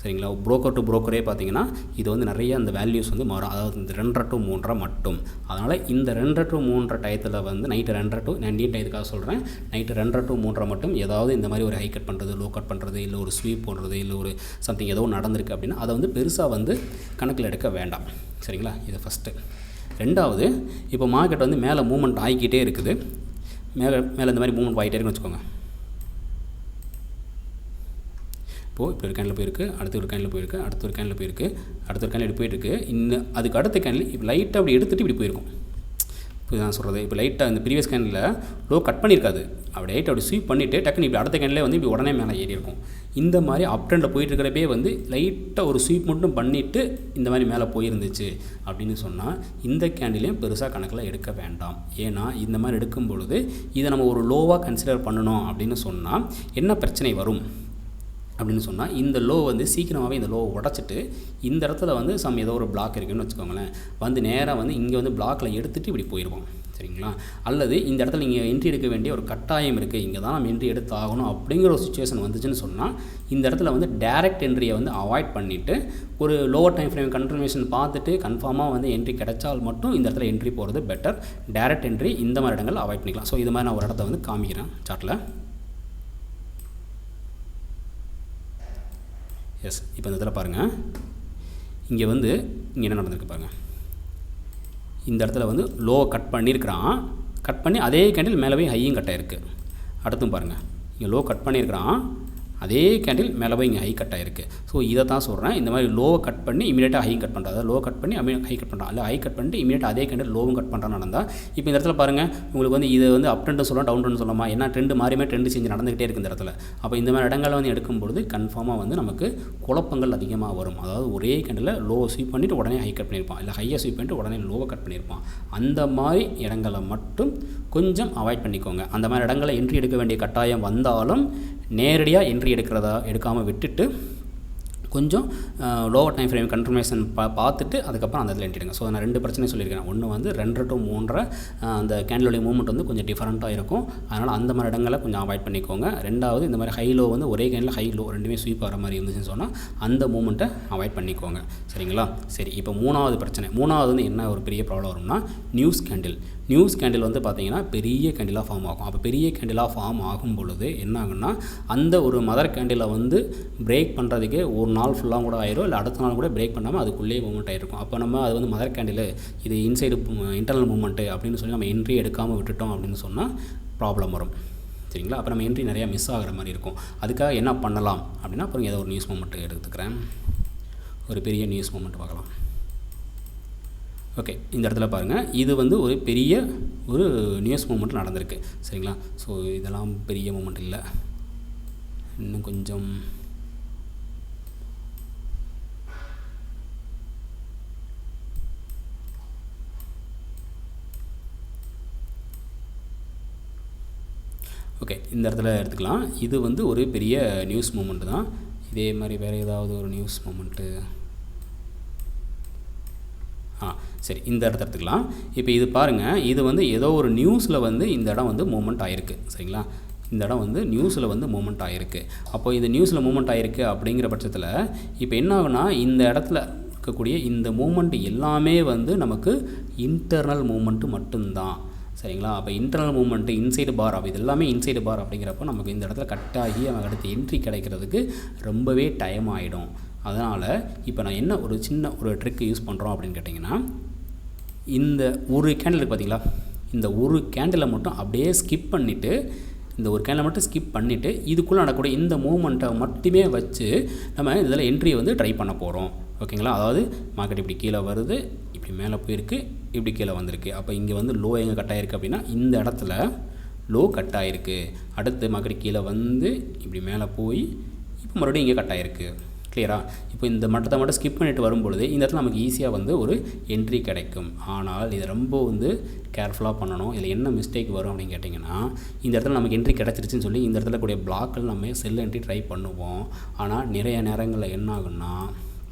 சரிங்களா? புரோக்கர் டு புரோக்கரே பார்த்திங்கன்னா இது வந்து நிறைய அந்த வேல்யூஸ் வந்து மாறும். அதாவது இந்த 2:30 to 3:30 மட்டும். அதனால் இந்த 2:30 to 3:30 டயத்தில் வந்து நைட்டு 2:30 to, நான் இந்தியன் டயத்துக்காக சொல்கிறேன், நைட்டு 2:30 to 3:30 மட்டும் ஏதாவது இந்த மாதிரி ஒரு ஹை கட் பண்ணுறது, லோ கட் பண்ணுறது, இல்லை ஒரு ஸ்வீப் போடுறது, இல்லை ஒரு சம்திங் ஏதோ நடந்திருக்கு அப்படின்னா அதை வந்து பெருசாக வந்து கணக்கில் எடுக்க வேண்டாம். சரிங்களா? இது ஃபஸ்ட்டு. ரெண்டாவது, இப்போ மார்க்கெட் வந்து மேலே மூவ்மெண்ட் ஆகிக்கிட்டே இருக்குது. மேலே இந்த மாதிரி மூவ்மெண்ட் ஆகிட்டே இருக்குன்னு வச்சுக்கோங்க. இப்போது இப்போ ஒரு கேனில் போயிருக்கு, அடுத்து ஒரு கேனில் போயிருக்கு, அடுத்து ஒரு கேனில் போயிருக்கு, அடுத்த ஒரு கேனில் இப்படி போயிட்டுருக்கு. இன்னும் அதுக்கு அடுத்த கேனில் இப்போ லைட்டாக அப்படி எடுத்துகிட்டு இப்படி போயிருக்கும். இப்போ நான் சொல்கிறது, இப்போ லைட்டாக இந்த ப்ரீவியஸ் கேனில் லோ கட் பண்ணியிருக்காது, அப்படி லைட்டாக அப்படி ஸ்வீப் பண்ணிவிட்டு டக்குன்னு இப்படி அடுத்த கேனில் வந்து இப்படி உடனே மேலே ஏறி இருக்கும். இந்த மாதிரி அப் ட்ரெண்டில் போயிட்டு இருக்கிறப்பே வந்து லைட்டாக ஒரு ஸ்வீப் மட்டும் பண்ணிவிட்டு இந்த மாதிரி மேலே போயிருந்துச்சு அப்படின்னு சொன்னால் இந்த கேண்டிலையும் பெருசாக கணக்கில் எடுக்க வேண்டாம். ஏன்னா இந்த மாதிரி எடுக்கும் பொழுது இதை நம்ம ஒரு லோவாக கன்சிடர் பண்ணணும் அப்படின்னு சொன்னால் என்ன பிரச்சனை வரும் அப்படின்னு சொன்னால், இந்த லோ வந்து சீக்கிரமாகவே இந்த லோவை உடச்சிட்டு இந்த இடத்துல வந்து ஏதோ ஒரு பிளாக் இருக்குதுன்னு வச்சுக்கோங்களேன், வந்து நேராக வந்து இங்கே வந்து பிளாக்கில் எடுத்துகிட்டு இப்படி போயிடுவோம். சரிங்களா? அல்லது இந்த இடத்துல நீங்கள் என்ட்ரி எடுக்க வேண்டிய ஒரு கட்டாயம் இருக்குது, இங்கே தான் நம்ம என்ட்ரி எடுத்து ஆகணும் அப்படிங்கிற ஒரு சுச்சுவேஷன் வந்துச்சுன்னு சொன்னால் இந்த இடத்துல வந்து டைரக்ட் என்ட்ரியை வந்து அவாய்ட் பண்ணிவிட்டு ஒரு லோவர் டைம் ஃப்ரேம் கன்ஃபர்மேஷன் பார்த்துட்டு கன்ஃபார்மாக வந்து என்ட்ரி கிடைச்சால் மட்டும் இந்த இடத்துல என்ட்ரி போகிறது பெட்டர். டைரக்ட் என்ட்ரி இந்த மாதிரி இடங்கள் அவாய்ட் பண்ணிக்கலாம். ஸோ இது மாதிரி நான் ஒரு இடத்த வந்து காமிக்கிறேன் சார்ட்டில். எஸ், இப்போ இந்த இதில் பாருங்கள், இங்கே வந்து இங்கே என்ன நடந்திருக்கு பாருங்கள். இந்த இடத்துல வந்து லோ கட் பண்ணியிருக்கிறான், கட் பண்ணி அதே கேண்டில் மேலே போய் ஹையும் கட் ஆகிருக்கு. அடுத்தும் பாருங்கள், இங்கே லோ கட் பண்ணியிருக்கிறான், அதே கேண்டில் மேலே போய் இங்கே ஹை கட் ஆகிருக்கு. ஸோ இதை தான் சொல்கிறேன், இந்த மாதிரி லோவை கட் பண்ணி இமீடியட்டாக ஹை கட் பண்ணுறான், அதாவது லோ கட் பண்ணி ஹை கட் பண்ணுறான், இல்லை ஹை கட் பண்ணிட்டு இமீடியட்டாக அதே கேண்டில் லோவும் கட் பண்ணுறான்னு நடந்தால் இப்போ இந்த இடத்துல பாருங்கள், உங்களுக்கு வந்து இது வந்து அப் ட்ரெண்டு சொல்லலாம், டவுன் ட்ரெண்டு சொல்லலாமா, ஏன்னா ட்ரெண்டு மாறியுமே ட்ரெண்டு சேஞ்ச் நடந்துகிட்டே இருக்குது இந்த இடத்துல. அப்போ இந்த மாதிரி இடங்களில் வந்து எடுக்கும்பொழுது கன்ஃபார்மாக வந்து நமக்கு குழப்பங்கள் அதிகமாக வரும். அதாவது ஒரே கேண்டில் லோவை ஸ்வீப் பண்ணிவிட்டு உடனே ஹை கட் பண்ணியிருப்பான், இல்லை ஹையை ஸ்வீப் பண்ணிட்டு உடனே லோவை கட் பண்ணியிருப்பான். அந்த மாதிரி இடங்களை மட்டும் கொஞ்சம் அவாய்ட் பண்ணிக்கோங்க. அந்த மாதிரி இடங்களை என்ட்ரி எடுக்க வேண்டிய கட்டாயம் வந்தாலும் நேரடியாக என்ட்ரி எடுக்காமல் விட்டுட்டு கொஞ்சம் லோவர் டைம் ஃப்ரேம் கன்ஃபர்மேஷன் பார்த்துட்டு அதுக்கப்புறம் அந்த இதில் என்ட்ரிடுங்க. ஸோ நான் 2 பிரச்சனை சொல்லியிருக்கேன். ஒன்று வந்து 2 to 3 அந்த கேண்டிலோடைய மூவ்மெண்ட் வந்து கொஞ்சம் டிஃபரெண்ட்டாக இருக்கும். அதனால் அந்த மாதிரி இடங்களை கொஞ்சம் அவாய்ட் பண்ணிக்கோங்க. ரெண்டாவது இந்த மாதிரி ஹை லோ வந்து ஒரே கேண்டில் ஹை லோ ரெண்டுமே ஸ்வீப் ஆகிற மாதிரி இருந்துச்சுன்னு சொன்னால் அந்த மூவ்மெண்ட்டை அவாய்ட் பண்ணிக்கோங்க. சரிங்களா? சரி, இப்போ மூணாவது பிரச்சனை. மூணாவது வந்து என்ன ஒரு பெரிய ப்ராப்ளம் வரும்னா நியூஸ் கேண்டில் வந்து பார்த்திங்கன்னா பெரிய கேண்டிலாக ஃபார்ம் ஆகும். அப்போ பெரிய கேண்டிலாக ஃபார்ம் ஆகும் பொழுது என்ன ஆகுன்னா அந்த ஒரு மதர் கேண்டிலை வந்து பிரேக் பண்ணுறதுக்கு ஒரு நாள் ஃபுல்லாக கூட ஆயிரும், இல்லை அடுத்த நாள் கூட பிரேக் பண்ணாமல் அதுக்குள்ளேயே மூவ்மெண்ட் ஆகிருக்கும். அப்போ நம்ம அது வந்து மதர் கேண்டில் இது இன்சைடு இன்டர்னல் மூவ்மெண்ட்டு அப்படின்னு சொல்லி நம்ம என்ட்ரி எடுக்காமல் விட்டுட்டோம் அப்படின்னு சொன்னால் ப்ராப்ளம் வரும். சரிங்களா? அப்போ நம்ம என்ட்ரி நிறையா மிஸ் ஆகிற மாதிரி இருக்கும். அதுக்காக என்ன பண்ணலாம் அப்படின்னா அப்புறம் ஏதோ ஒரு நியூஸ் மூமெண்ட்டு எடுத்துக்கிறேன். ஒரு பெரிய நியூஸ் மூமெண்ட் பார்க்கலாம். ஓகே, இந்த இடத்துல பாருங்கள், இது வந்து ஒரு பெரிய ஒரு நியூஸ் மூமெண்ட் நடந்திருக்கு. சரிங்களா? ஸோ இதெல்லாம் பெரிய மூமெண்ட் இல்லை, இன்னும் கொஞ்சம் ஓகே இந்த இடத்துல எடுத்துக்கலாம். இது வந்து ஒரு பெரிய நியூஸ் மூமெண்ட்டு தான். இதே மாதிரி வேறு ஏதாவது ஒரு நியூஸ் மூமெண்ட்டு சரி இந்த இடத்த எடுத்துக்கலாம். இப்போ இது பாருங்கள், இது வந்து ஏதோ ஒரு நியூஸில் வந்து இந்த இடம் வந்து மூமெண்ட் ஆகிருக்கு. சரிங்களா? இந்த இடம் வந்து நியூஸில் வந்து மூமெண்ட் ஆகிருக்கு. அப்போ இது நியூஸில் மூமெண்ட் ஆகிருக்கு அப்படிங்கிற பட்சத்தில் இப்போ என்ன ஆகுனா இந்த இடத்துல இருக்கக்கூடிய இந்த மூமெண்ட் எல்லாமே வந்து நமக்கு இன்டர்னல் மூமெண்ட்டு மட்டும்தான். சரிங்களா? அப்போ இன்டர்னல் மூவ்மெண்ட்டு இன்சைடு பார், அப்போ இது எல்லாமே இன்சைடு பார் அப்படிங்கிறப்போ நமக்கு இந்த இடத்துல கட் ஆகி நமக்கு அடுத்து என்ட்ரி கிடைக்கிறதுக்கு ரொம்பவே டைம் ஆகிடும். அதனால் இப்போ நான் என்ன ஒரு சின்ன ஒரு ட்ரிக் யூஸ் பண்ணுறோம் அப்படின்னு கேட்டிங்கன்னா, இந்த ஒரு கேண்டில் இருக்குது பார்த்தீங்களா, இந்த ஒரு கேண்டிலை மட்டும் அப்படியே ஸ்கிப் பண்ணிவிட்டு இந்த ஒரு கேண்டில் மட்டும் ஸ்கிப் பண்ணிவிட்டு இதுக்குள்ளே நடக்கக்கூடிய இந்த மூவ்மெண்ட்டை மட்டுமே வச்சு நம்ம இதில் என்ட்ரியை வந்து ட்ரை பண்ண போகிறோம். ஓகேங்களா? அதாவது மார்க்கெட் இப்படி கீழே வருது, இப்படி மேலே போயிருக்கு, இப்படி கீழே வந்திருக்கு. அப்போ இங்கே வந்து லோ எங்கே கட் ஆகிருக்கு அப்படின்னா இந்த இடத்துல லோ கட் ஆகிருக்கு. அடுத்து மார்க்கெட் கீழே வந்து இப்படி மேலே போய் இப்போ மறுபடியும் இங்கே கட் ஆகிருக்கு. கிளியரா? இப்போ இந்த மட்டத்தை மட்டும் ஸ்கிப் பண்ணிட்டு வரும்பொழுது இந்த இடத்துல நமக்கு ஈஸியாக வந்து ஒரு என்ட்ரி கிடைக்கும். ஆனால் இதை ரொம்ப வந்து கேர்ஃபுல்லாக பண்ணணும். இதில் என்ன மிஸ்டேக் வரும் அப்படின்னு கேட்டிங்கன்னா, இந்த இடத்துல நமக்கு என்ட்ரி கிடச்சிருச்சுன்னு சொல்லி இந்த இடத்துல கூடிய பிளாக்கில் நம்ம செல் என்ட்ரி ட்ரை பண்ணுவோம். ஆனால் நிறைய நேரங்களில் என்ன ஆகுன்னா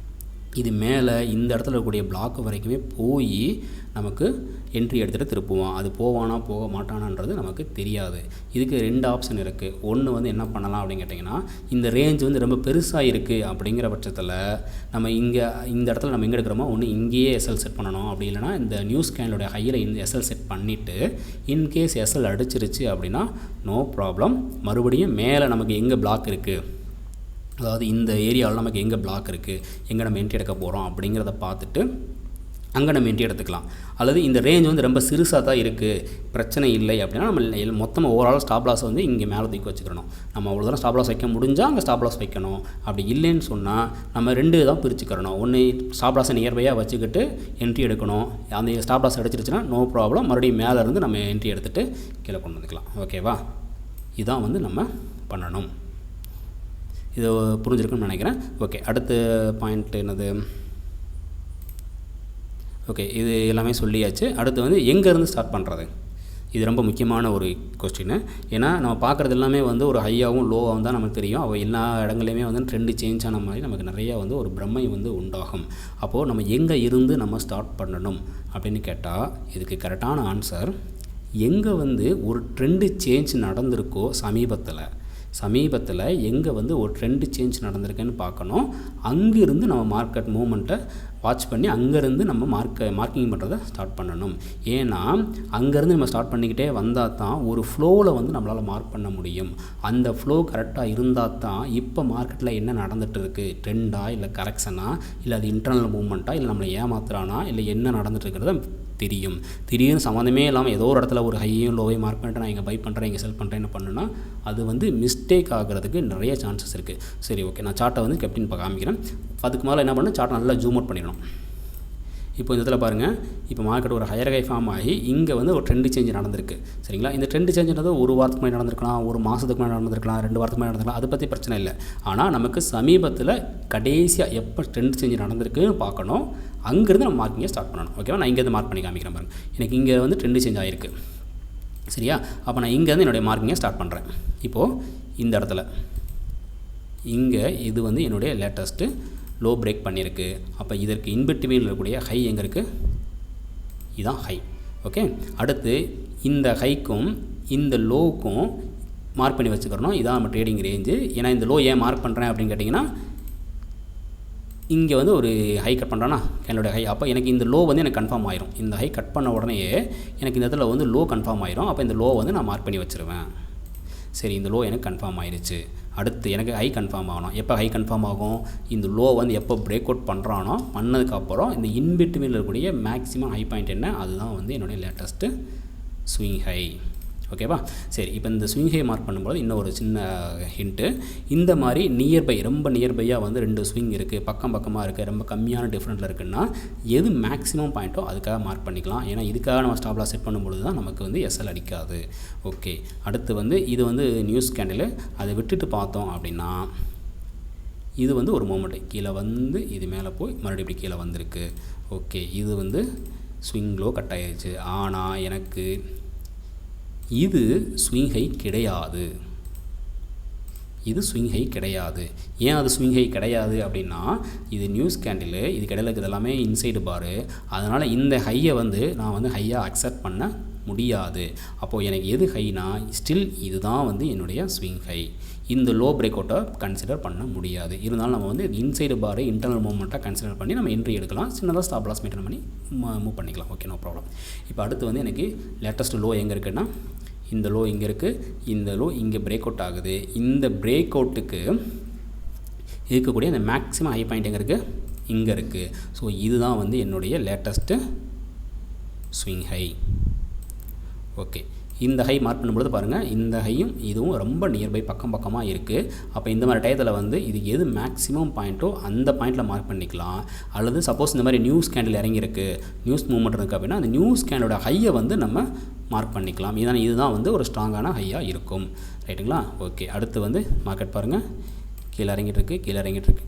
இது மேலே இந்த இடத்துல இருக்கக்கூடிய பிளாக் வரைக்குமே போய் நமக்கு என்ட்ரி எடுத்துகிட்டு திருப்புவோம். அது போவானா போக மாட்டானான்றது நமக்கு தெரியாது. இதுக்கு 2 ஆப்ஷன் இருக்குது. ஒன்று வந்து என்ன பண்ணலாம் அப்படின்னு கேட்டிங்கன்னா, இந்த ரேஞ்ச் வந்து ரொம்ப பெருசாக இருக்குது அப்படிங்கிற பட்சத்தில் நம்ம இந்த இடத்துல நம்ம எங்கே எடுக்கிறோமோ ஒன்று இங்கேயே எஸ்எல் செட் பண்ணணும். அப்படி இல்லைனா இந்த நியூஸ் கேண்டலோடைய ஹையில் இந்த எஸ்எல் செட் பண்ணிவிட்டு இன்கேஸ் எஸ்எல் அடிச்சிருச்சு அப்படின்னா நோ ப்ராப்ளம். மறுபடியும் மேலே நமக்கு எங்கே பிளாக் இருக்குது, அதாவது இந்த ஏரியாவில் நமக்கு எங்கே பிளாக் இருக்குது, எங்கே நம்ம என்ட்ரி எடுக்க போகிறோம் அப்படிங்கிறத பார்த்துட்டு அங்கே நம்ம என்ட்ரி எடுத்துக்கலாம். அல்லது இந்த ரேஞ்ச் வந்து ரொம்ப சிறுசாக தான் இருக்குது, பிரச்சனை இல்லை அப்படின்னா நம்ம மொத்தமாக ஓவரால் ஸ்டாப் லாஸ் வந்து இங்கே மேலே தூக்கி வச்சுக்கிறணும். நம்ம அவ்வளோ தூரம் ஸ்டாப் லாஸ் வைக்க முடிஞ்சால் அங்கே ஸ்டாப் லாஸ் வைக்கணும். அப்படி இல்லைன்னு சொன்னால் நம்ம 2 தான் பிரிச்சுக்கிறணும். ஒன்று ஸ்டாப் லாஸை நியர்பையாக வச்சுக்கிட்டு என்ட்ரி எடுக்கணும். அந்த ஸ்டாப் லாஸ் அடிச்சிருச்சுன்னா நோ ப்ராப்ளம், மறுபடியும் மேலே இருந்து நம்ம என்ட்ரி எடுத்துகிட்டு கீழே கொண்டு வந்துக்கலாம். ஓகேவா? இதுதான் வந்து நம்ம பண்ணணும். இது புரிஞ்சிருக்குன்னு நினைக்கிறேன். ஓகே, அடுத்த பாயிண்ட் என்னது? ஓகே, இது எல்லாமே சொல்லியாச்சு. அடுத்து வந்து எங்கேருந்து ஸ்டார்ட் பண்ணுறது, இது ரொம்ப முக்கியமான ஒரு கொஸ்டின். ஏன்னா நம்ம பார்க்குறது எல்லாமே வந்து ஒரு ஹையாகவும் லோவாகவும் தான் நமக்கு தெரியும். அவள் எல்லா இடங்களையுமே வந்து ட்ரெண்டு சேஞ்ச் ஆன மாதிரி நமக்கு நிறையா வந்து ஒரு பிரம்மை வந்து உண்டாகும். அப்போது நம்ம எங்கே இருந்து நம்ம ஸ்டார்ட் பண்ணணும் அப்படின்னு கேட்டால் இதுக்கு கரெக்டான ஆன்சர், எங்கே வந்து ஒரு ட்ரெண்டு சேஞ்ச் நடந்திருக்கோ சமீபத்தில் எங்கே வந்து ஒரு ட்ரெண்டு சேஞ்ச் நடந்திருக்குன்னு பார்க்கணும். அங்கேருந்து நம்ம மார்க்கெட் மூவ்மெண்ட்டை வாட்ச் பண்ணி அங்கேருந்து நம்ம மார்க்கிங் பண்ணுறதை ஸ்டார்ட் பண்ணணும். ஏன்னா அங்கேருந்து நம்ம ஸ்டார்ட் பண்ணிக்கிட்டே வந்தால் தான் ஒரு ஃப்ளோவில் வந்து நம்மளால் மார்க் பண்ண முடியும். அந்த ஃப்ளோ கரெக்டாக இருந்தால் தான் இப்போ மார்க்கெட்டில் என்ன நடந்துகிட்டு இருக்குது, ட்ரெண்டா இல்லை கரெக்ஷனா, இல்லை அது இன்டர்னல் மூவ்மெண்ட்டாக, இல்லை நம்மளை ஏமாத்துறானா, இல்லை என்ன நடந்துட்டு இருக்கிறத தெரியும். திடீர்னு சம்மந்தமே இல்லாமல் ஏதோ ஒரு இடத்துல ஒரு ஹையும் லோவையும் மார்க் பண்ணிட்டு நான் இங்கே பை பண்ணுறேன் இங்கே செல் பண்ணுறேன்னு பண்ணுன்னா அது வந்து மிஸ்டேக் ஆகிறதுக்கு நிறைய சான்சஸ் இருக்குது. சரி, ஓகே, நான் சார்ட்டை வந்து கெப்டின் காமிக்கிறேன். அதுக்கு மேலே என்ன பண்ணணும், சார்ட்டை நல்லா ஜூம் அவுட் பண்ணிடணும். இப்போ இந்த இடத்துல பாருங்கள், இப்போ மார்க்கெட் ஒரு ஹையர் ஹை ஃபார்ம் ஆகி இங்கே வந்து ஒரு ட்ரெண்டு சேஞ்ச் நடந்திருக்கு. சரிங்களா? இந்த ட்ரெண்டு சேஞ்சுன்றது ஒரு வாரத்துக்கு முன்னாடி நடந்திருக்கலாம், ஒரு மாதத்துக்கு முன்னாடி நடந்திருக்கலாம், 2 வாரத்துக்கு முன்னாடி நடந்திருக்கலாம். அதை பற்றி பிரச்சனை இல்லை. ஆனால் நமக்கு சமீபத்தில் கடைசியாக எப்போ ட்ரெண்ட் சேஞ்ச் நடந்திருக்குன்னு பார்க்கணும். அங்கேருந்து நம்ம மார்க்கிங்கை ஸ்டார்ட் பண்ணணும். ஓகேவா? நான் இங்கேருந்து மார்க் பண்ணி காமிக்கிறேன் பாருங்கள். எனக்கு இங்கே வந்து ட்ரெண்டு சேஞ்ச் ஆகிருக்கு. சரியா? அப்போ நான் இங்கேருந்து என்னுடைய மார்க்கிங்கை ஸ்டார்ட் பண்ணுறேன். இப்போது இந்த இடத்துல இங்கே இது வந்து என்னுடைய லேட்டஸ்ட்டு லோ பிரேக் பண்ணியிருக்கு. அப்போ இதற்கு இன்பிட்வீனில் இருக்கக்கூடிய ஹை எங்கே இருக்குது? இதுதான் ஹை. ஓகே, அடுத்து இந்த ஹைக்கும் இந்த லோவுக்கும் மார்க் பண்ணி வச்சுக்கிறணும். இதான் நம்ம ட்ரேடிங் ரேஞ்சு. ஏன்னா இந்த லோ ஏன் மார்க் பண்ணுறேன் அப்படின்னு கேட்டிங்கன்னா, இங்கே வந்து ஒரு ஹை கட் பண்ணுறான்னா என்னோடய ஹை, அப்போ எனக்கு இந்த லோ வந்து எனக்கு கன்ஃபார்ம் ஆயிரும். இந்த ஹை கட் பண்ண உடனேயே எனக்கு இந்த இடத்துல வந்து லோ கன்ஃபார்ம் ஆயிரும். அப்போ இந்த லோ வந்து நான் மார்க் பண்ணி வச்சுருவேன். சரி, இந்த லோ எனக்கு கன்ஃபார்ம் ஆயிடுச்சு. அடுத்து எனக்கு ஹை கன்ஃபார்ம் ஆகணும். எப்போ ஹை கன்ஃபார்ம் ஆகும்? இந்த லோ வந்து எப்போ பிரேக் அவுட் பண்ணுறானோ பண்ணதுக்கப்புறம் இந்த இன்பிட்வீனில் இருக்கக்கூடிய மேக்ஸிமம் ஹை பாயிண்ட் என்ன, அதுதான் வந்து என்னுடைய லேட்டஸ்ட்டு ஸ்விங் ஹை. ஓகேவா? சரி, இப்போ இந்த ஸ்விங் ஹை மார்க் பண்ணும்போது இன்னும் ஒரு சின்ன ஹிண்ட்டு. இந்த மாதிரி நியர்பை, ரொம்ப நியர்பையாக வந்து 2 ஸ்விங் இருக்குது, பக்கமாக இருக்குது, ரொம்ப கம்மியான டிஃப்ரெண்ட்டில் இருக்குன்னா எது மேக்ஸிமம் பாயிண்ட்டோ அதுக்காக மார்க் பண்ணிக்கலாம். ஏன்னா இதுக்காக நம்ம ஸ்டாப் லாஸ் செட் பண்ணும்பொழுது தான் நமக்கு வந்து எஸ்எல் அடிக்காது. ஓகே, அடுத்து வந்து இது வந்து நியூஸ் கேண்டில். அதை விட்டுட்டு பார்த்தோம் அப்படின்னா இது வந்து ஒரு மூமெண்ட் கீழே வந்து இது மேலே போய் மறுபடியும் இப்படி கீழே வந்திருக்கு. ஓகே, இது வந்து ஸ்விங் லோ கட் ஆயிடுச்சு. ஆனால் எனக்கு இது ஸ்விங் ஹை கிடையாது. இது ஸ்விங் ஹை கிடையாது. ஏன் அது ஸ்விங் ஹை கிடையாது அப்படின்னா, இது நியூஸ் கேண்டில், இது கிடையில இருக்குது எல்லாமே இன்சைடு பாரு. அதனால் இந்த ஹையை வந்து நான் வந்து ஹையாக அக்செப்ட் பண்ண முடியாது. அப்போது எனக்கு எது ஹைனா ஸ்டில் இது தான் வந்து என்னுடைய ஸ்விங் ஹை. இந்த லோ பிரேக் அவுட்டை கன்சிடர் பண்ண முடியாது. இருந்தாலும் நம்ம வந்து இன்சைடு பாரு இன்டர்னல் மூவ்மெண்ட்டாக கன்சிடர் பண்ணி நம்ம என்ட்ரி எடுக்கலாம். சின்னதாக ஸ்டாப் லாஸ் மெயின்டைன் பண்ணி மூவ் பண்ணிக்கலாம். Okay, no problem. இப்போ அடுத்து வந்து எனக்கு லேட்டஸ்ட் லோ எங்கே இருக்குன்னா, இந்த லோ இங்கே இருக்குது, இந்த லோ இங்கே பிரேக் அவுட் ஆகுது. இந்த பிரேக் அவுட்டுக்கு இருக்கக்கூடிய அந்த மேக்ஸிமம் ஹை பாயிண்ட் எங்கே இருக்குது? இங்கே இருக்குது. ஸோ இதுதான் வந்து என்னுடைய லேட்டஸ்ட்டு ஸ்விங் ஹை. ஓகே, இந்த ஹை மார்க் பண்ணும்போது பாருங்கள், இந்த ஹையும் இதுவும் ரொம்ப நியர்பை பக்கமாக இருக்குது. அப்போ இந்த மாதிரி டயத்தில் வந்து இது எது மேக்ஸிமம் பாயிண்ட்டோ அந்த பாயிண்ட்டில் மார்க் பண்ணிக்கலாம். அல்லது சப்போஸ் இந்த மாதிரி நியூஸ் கேண்டில் இறங்கியிருக்கு, நியூஸ் மூவ்மெண்ட் இருக்குது அப்படின்னா அந்த நியூஸ் கேண்டோட ஹையை வந்து நம்ம மார்க் பண்ணிக்கலாம். இதுதான் வந்து ஒரு ஸ்ட்ராங்கான ஹையாக இருக்கும். ரைட்டுங்களா? ஓகே, அடுத்து வந்து மார்க்கெட் பாருங்கள், கீழே இறங்கிட்டு இருக்கு.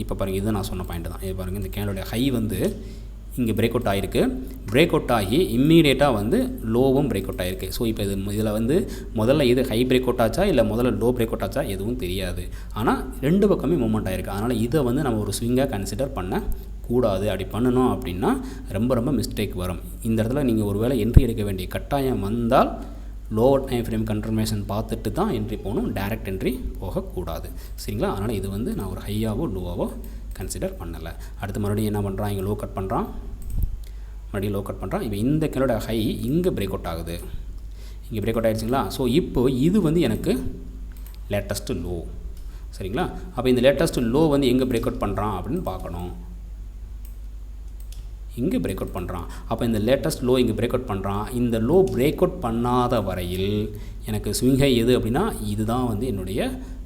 இப்போ பாருங்கள், இதுதான் நான் சொன்ன பாயிண்ட் தான். இது பாருங்கள், இந்த கேண்டோட ஹை வந்து இங்கே பிரேக் அவுட் ஆகிருக்கு. பிரேக் அவுட் ஆகி இம்மீடியட்டாக வந்து லோவும் பிரேக் அவுட் ஆகிருக்கு. ஸோ இப்போ இதில் வந்து முதல்ல இது ஹை பிரேக் அவுட் ஆச்சா இல்லை முதல்ல லோ பிரேக் அவுட் ஆச்சா எதுவும் தெரியாது. ஆனால் 2 பக்கமே மூவ்மெண்ட் ஆகிருக்கு. அதனால் இதை வந்து நம்ம ஒரு ஸ்விங்காக கன்சிடர் பண்ண கூடாது. அப்படி பண்ணணும் அப்படின்னா ரொம்ப மிஸ்டேக் வரும். இந்த இடத்துல நீங்கள் ஒரு வேளை என்ட்ரி எடுக்க வேண்டிய கட்டாயம் வந்தால் லோவர் டைம் ஃப்ரேம் கன்ஃபர்மேஷன் பார்த்துட்டு தான் என்ட்ரி போகணும். டைரக்ட் என்ட்ரி போகக்கூடாது. சரிங்களா? அதனால் இது வந்து நான் ஒரு ஹையாவோ லோவாவோ கன்சிடர் பண்ணலை. அடுத்து மறுபடியும் என்ன பண்ணுறான், இங்கே லோ கட் பண்ணுறான், மறுபடியும் லோ கட் பண்ணுறான். இப்போ இந்த கேண்டோட ஹை இங்கே பிரேக் அவுட் ஆகுது. இங்கே பிரேக் அவுட் ஆகிடுச்சிங்களா? ஸோ இப்போ இது வந்து எனக்கு லேட்டஸ்ட்டு லோ. சரிங்களா? அப்போ இந்த லேட்டஸ்ட்டு லோ வந்து எங்கே பிரேக் அவுட் பண்ணுறான் அப்படின்னு பார்க்கணும். இங்கே பிரேக் அவுட் பண்ணுறான். அப்போ இந்த லேட்டஸ்ட் லோ இங்கே பிரேக் அவுட் பண்ணுறான். இந்த லோ பிரேக் அவுட் பண்ணாத வரையில் எனக்கு ஸ்விங் ஹை எது அப்படின்னா இதுதான் வந்து என்னுடைய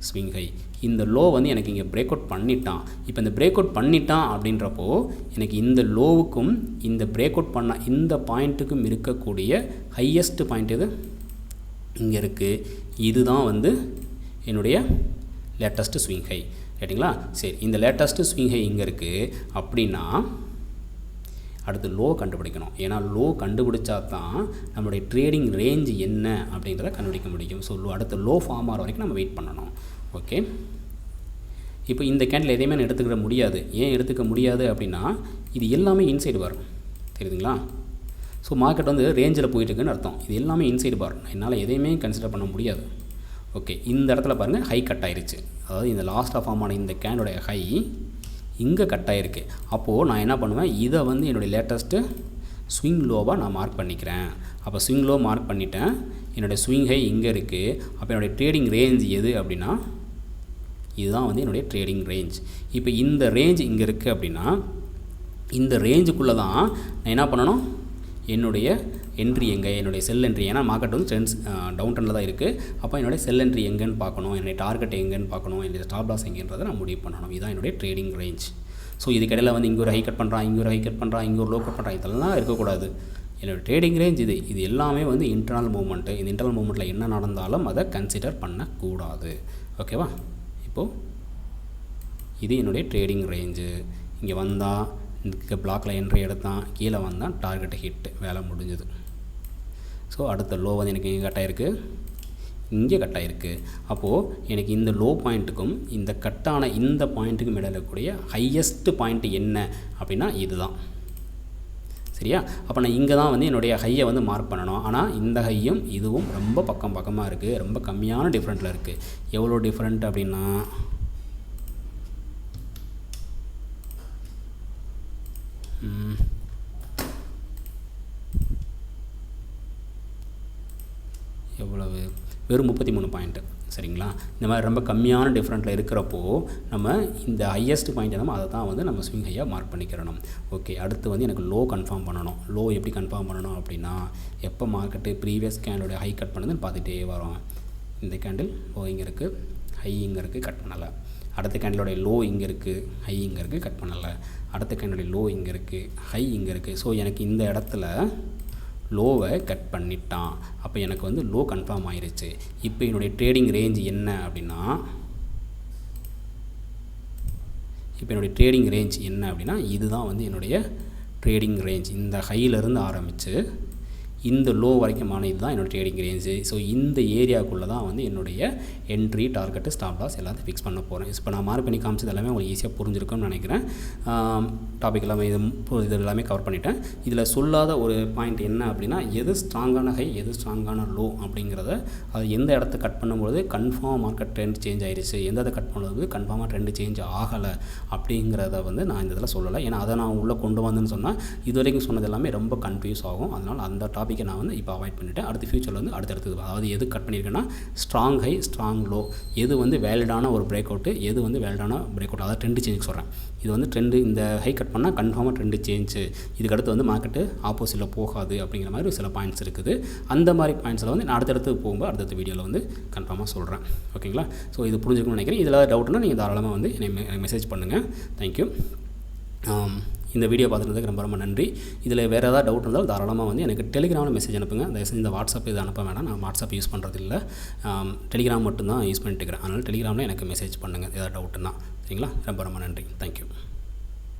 ஸ்விங் ஹை. இந்த லோ வந்து எனக்கு இங்கே பிரேக் அவுட் பண்ணிட்டான். இப்போ இந்த பிரேக் அவுட் பண்ணிட்டான் அப்படின்றப்போ எனக்கு இந்த லோவுக்கும் இந்த பிரேக் அவுட் பண்ண இந்த பாயிண்ட்டுக்கும் இருக்கக்கூடிய ஹையஸ்ட் பாயிண்ட் எது? இங்கே இருக்குது. இதுதான் வந்து என்னுடைய லேட்டஸ்ட்டு ஸ்விங் ஹை. ரைட்டுங்களா? சரி, இந்த லேட்டஸ்ட்டு ஸ்விங் ஹை இங்கே இருக்குது அப்படின்னா அடுத்து லோ கண்டுபிடிக்கணும். ஏன்னா லோ கண்டுபிடிச்சா தான் நம்மளுடைய ட்ரேடிங் ரேஞ்ச் என்ன அப்படின்றத கண்டுபிடிக்க முடியும். ஸோ அடுத்த லோ ஃபார்ம் ஆகிற வரைக்கும் நம்ம வெயிட் பண்ணணும். ஓகே, இப்போ இந்த கேண்டில் எதையுமே நான் எடுத்துக்கிற முடியாது. ஏன் எடுத்துக்க முடியாது அப்படின்னா இது எல்லாமே இன்சைடு பார். தெரியுதுங்களா? ஸோ மார்க்கெட் வந்து ரேஞ்சில் போயிட்டுருக்குன்னு அர்த்தம். இது எல்லாமே இன்சைடு பார். என்னால் எதையுமே கன்சிடர் பண்ண முடியாது. ஓகே, இந்த இடத்துல பாருங்கள் ஹை கட் ஆயிடுச்சு. அதாவது இந்த லாஸ்ட்டாக ஃபார்ம் ஆன இந்த கேண்டோடைய ஹை இங்கே கட் ஆகிருக்கு. அப்போது நான் என்ன பண்ணுவேன், இதை வந்து என்னுடைய லேட்டஸ்ட்டு ஸ்விங் லோவாக நான் மார்க் பண்ணிக்கிறேன். அப்போ ஸ்விங் லோ மார்க் பண்ணிட்டேன். என்னுடைய ஸ்விங் ஹை இங்கே இருக்குது. அப்போ என்னுடைய ட்ரேடிங் ரேஞ்ச் எது அப்படின்னா இதுதான் வந்து என்னுடைய ட்ரேடிங் ரேஞ்ச். இப்போ இந்த ரேஞ்ச் இங்கே இருக்குது அப்படின்னா இந்த ரேஞ்சுக்குள்ளே தான் நான் என்ன பண்ணணும், என்னுடைய என்ட்ரி எங்கே, என்னுடைய செல் என்ட்ரி. ஏன்னா மார்க்கெட் வந்து ட்ரெண்ட்ஸ் டவுன் ட்ரெண்டில் தான் இருக்குது. அப்போ என்னுடைய செல் என்ட்ரி எங்கேன்னு பார்க்கணும், என்னுடைய டார்கெட் எங்கேன்னு பார்க்கணும், என்னுடைய ஸ்டாப் லாஸ் எங்கேன்றதை நான் முடிவு பண்ணணும். இதுதான் என்னுடைய ட்ரேடிங் ரேஞ்ச். ஸோ இதுக்கிடையில் வந்து இங்கே ஒரு ஹை கட் பண்ணுறான், இங்கே ஒரு ஹை கட் பண்ணுறான், இங்கே ஒரு லோ கட் பண்ணுறான், இதெல்லாம் இருக்கக்கூடாது. என்னோடய ட்ரேடிங் ரேஞ்ச் இது எல்லாமே வந்து இன்டர்னல் மூவ்மெண்ட்டு. இந்த இன்டர்னல் மூவ்மெண்ட்டில் என்ன நடந்தாலும் அதை கன்சிடர் பண்ணக்கூடாது. ஓகேவா? இப்போது இது என்னுடைய ட்ரேடிங் ரேஞ்சு. இங்கே வந்தால் இந்த பிளாக்கில் என்ட்ரி எடுத்தான், கீழே வந்தால் டார்கெட் ஹிட்டு, வேலை முடிஞ்சுது. ஸோ அடுத்த லோ வந்து எனக்கு இங்கே கட் ஆகிருக்கு, இங்கே கட் ஆகிருக்கு. அப்போது எனக்கு இந்த லோ பாயிண்ட்டுக்கும் இந்த கட்டான இந்த பாயிண்ட்டுக்கும் இடையில இருக்கக்கூடிய ஹையஸ்ட் பாயிண்ட் என்ன அப்படின்னா இதுதான். சரியா? அப்போ நான் இங்கே தான் வந்து என்னுடைய ஹையை வந்து மார்க் பண்ணணும். ஆனால் இந்த ஹையும் இதுவும் ரொம்ப பக்கமாக இருக்குது, ரொம்ப கம்மியான டிஃப்ரெண்ட்டில் இருக்குது. எவ்வளோ டிஃப்ரெண்ட் அப்படின்னா எவ்வளவு, வெறும் 33 பாயிண்ட்டு. சரிங்களா? இந்த மாதிரி ரொம்ப கம்மியான டிஃப்ரெண்ட்டில் இருக்கிறப்போ நம்ம இந்த ஹையஸ்ட் பாயிண்ட் நம்ம அதை தான் வந்து நம்ம ஸ்விங் ஹையாக மார்க் பண்ணிக்கிறணும். ஓகே, அடுத்து வந்து எனக்கு லோ கன்ஃபார்ம் பண்ணணும். லோ எப்படி கன்ஃபார்ம் பண்ணணும் அப்படின்னா, எப்போ மார்க்கெட்டு ப்ரீவியஸ் கேண்டலோடைய ஹை கட் பண்ணுதுன்னு பார்த்துட்டே வரோம். இந்த கேண்டில் லோ இங்கே இருக்குது, ஹை இங்கே இருக்குது, கட் பண்ணலை. அடுத்த கேண்டிலோடைய லோ இங்கே இருக்குது, ஹை இங்கே இருக்குது, கட் பண்ணலை. அடுத்த கேண்டிலோடைய லோ இங்கே இருக்குது, ஹை இங்கே இருக்குது. ஸோ எனக்கு இந்த இடத்துல லோவை கட் பண்ணிட்டான். அப்போ எனக்கு வந்து லோ கன்ஃபார்ம் ஆயிடுச்சு. இப்போ என்னுடைய ட்ரேடிங் ரேஞ்ச் என்ன அப்படின்னா, இதுதான் வந்து என்னுடைய ட்ரேடிங் ரேஞ்ச். இந்த ஹையிலேருந்து ஆரம்பித்து இந்த லோ வரைக்குமான இதுதான் என்னோடய ட்ரேடிங் ரேஞ்சு. ஸோ இந்த ஏரியாவுக்குள்ளே தான் வந்து என்னுடைய என்ட்ரி, டார்கெட்டு, ஸ்டாப் லாஸ் எல்லாத்தையும் ஃபிக்ஸ் பண்ண போகிறேன். இப்போ நான் மார்க் பண்ணி காமிச்சது எல்லாமே உங்களுக்கு ஈஸியாக புரிஞ்சிருக்கும்னு நினைக்கிறேன். டாபிக் எல்லாமே இது எல்லாமே கவர் பண்ணிட்டேன். இதில் சொல்லாத ஒரு பாயிண்ட் என்ன அப்படின்னா, எது ஸ்ட்ராங்கான ஹை, எது ஸ்ட்ராங்கான லோ அப்படிங்கிறத, அது எந்த இடத்த கட் பண்ணும்போது கன்ஃபார்ம் மார்க்கெட் ட்ரெண்ட் சேஞ்ச் ஆகிடுச்சு, எந்த இடத்த கட் பண்ணும்போது கன்ஃபார்மாக ட்ரெண்ட் சேஞ்ச் ஆகலை அப்படிங்கிறத வந்து நான் இந்த இதில் சொல்லலை. ஏன்னா அதை நான் உள்ளே கொண்டு வந்தேன்னு சொன்னால் இது வரைக்கும் சொன்னது எல்லாமே ரொம்ப கன்ஃபியூஸ் ஆகும். அதனால் அந்த டாபிக் நான் வந்து இப்போ அவாய்ட் பண்ணிவிட்டேன். அடுத்த ஃபியூச்சரில் வந்து அடுத்தடுத்தது, அதாவது எது கட் பண்ணியிருக்கேன்னா ஸ்ட்ராங் ஹை, ஸ்ட்ராங் லோ, எது வந்து வேலிடான ஒரு பிரேக் அவுட்டு, எது வந்து வேலிடான பிரேக் அவுட், அதாவது ட்ரெண்டு சேஞ்சுக்கு சொல்கிறேன். இது வந்து ட்ரெண்டு, இந்த ஹை கட் பண்ணால் கன்ஃபார்மாக ட்ரெண்டு சேஞ்சு, இதுக்கடுத்து வந்து மார்க்கெட்டு ஆப்போசிட்டில் போகாது அப்படிங்கிற மாதிரி சில பாயிண்ட்ஸ் இருக்குது. அந்த மாதிரி பாயிண்ட்ஸில் வந்து நான் அடுத்தடுத்து போகும்போது அடுத்த வீடியோவில் வந்து கன்ஃபார்மாக சொல்கிறேன். ஓகேங்களா? ஸோ இது புரிஞ்சுக்கணும்னு நினைக்கிறேன். இதில் டவுட்னா நீங்கள் தாராளமாக வந்து எனக்கு மெசேஜ் பண்ணுங்கள். தேங்க்யூ. இந்த வீடியோ பார்த்துறதுக்கு ரொம்ப நன்றி. இதில் வேறு ஏதாவது டவுட் இருந்தாலும் தாராளமாக வந்து எனக்கு டெலிகிராமில் மெசேஜ் அனுப்புங்க. தயவுசெய்து இந்த வாட்ஸ்அப் இது அனுப்ப வேணாம். நான் வாட்ஸ்அப் யூஸ் பண்ணுறது இல்லை, டெலிகிராம் மட்டும்தான் யூஸ் பண்ணிட்டுருக்கிறேன். அதனால் டெலிகிராமில் எனக்கு மெசேஜ் பண்ணுங்கள் ஏதாவது டவுட்டுன்னா. சரிங்களா? ரொம்ப நன்றி. தேங்க்யூ.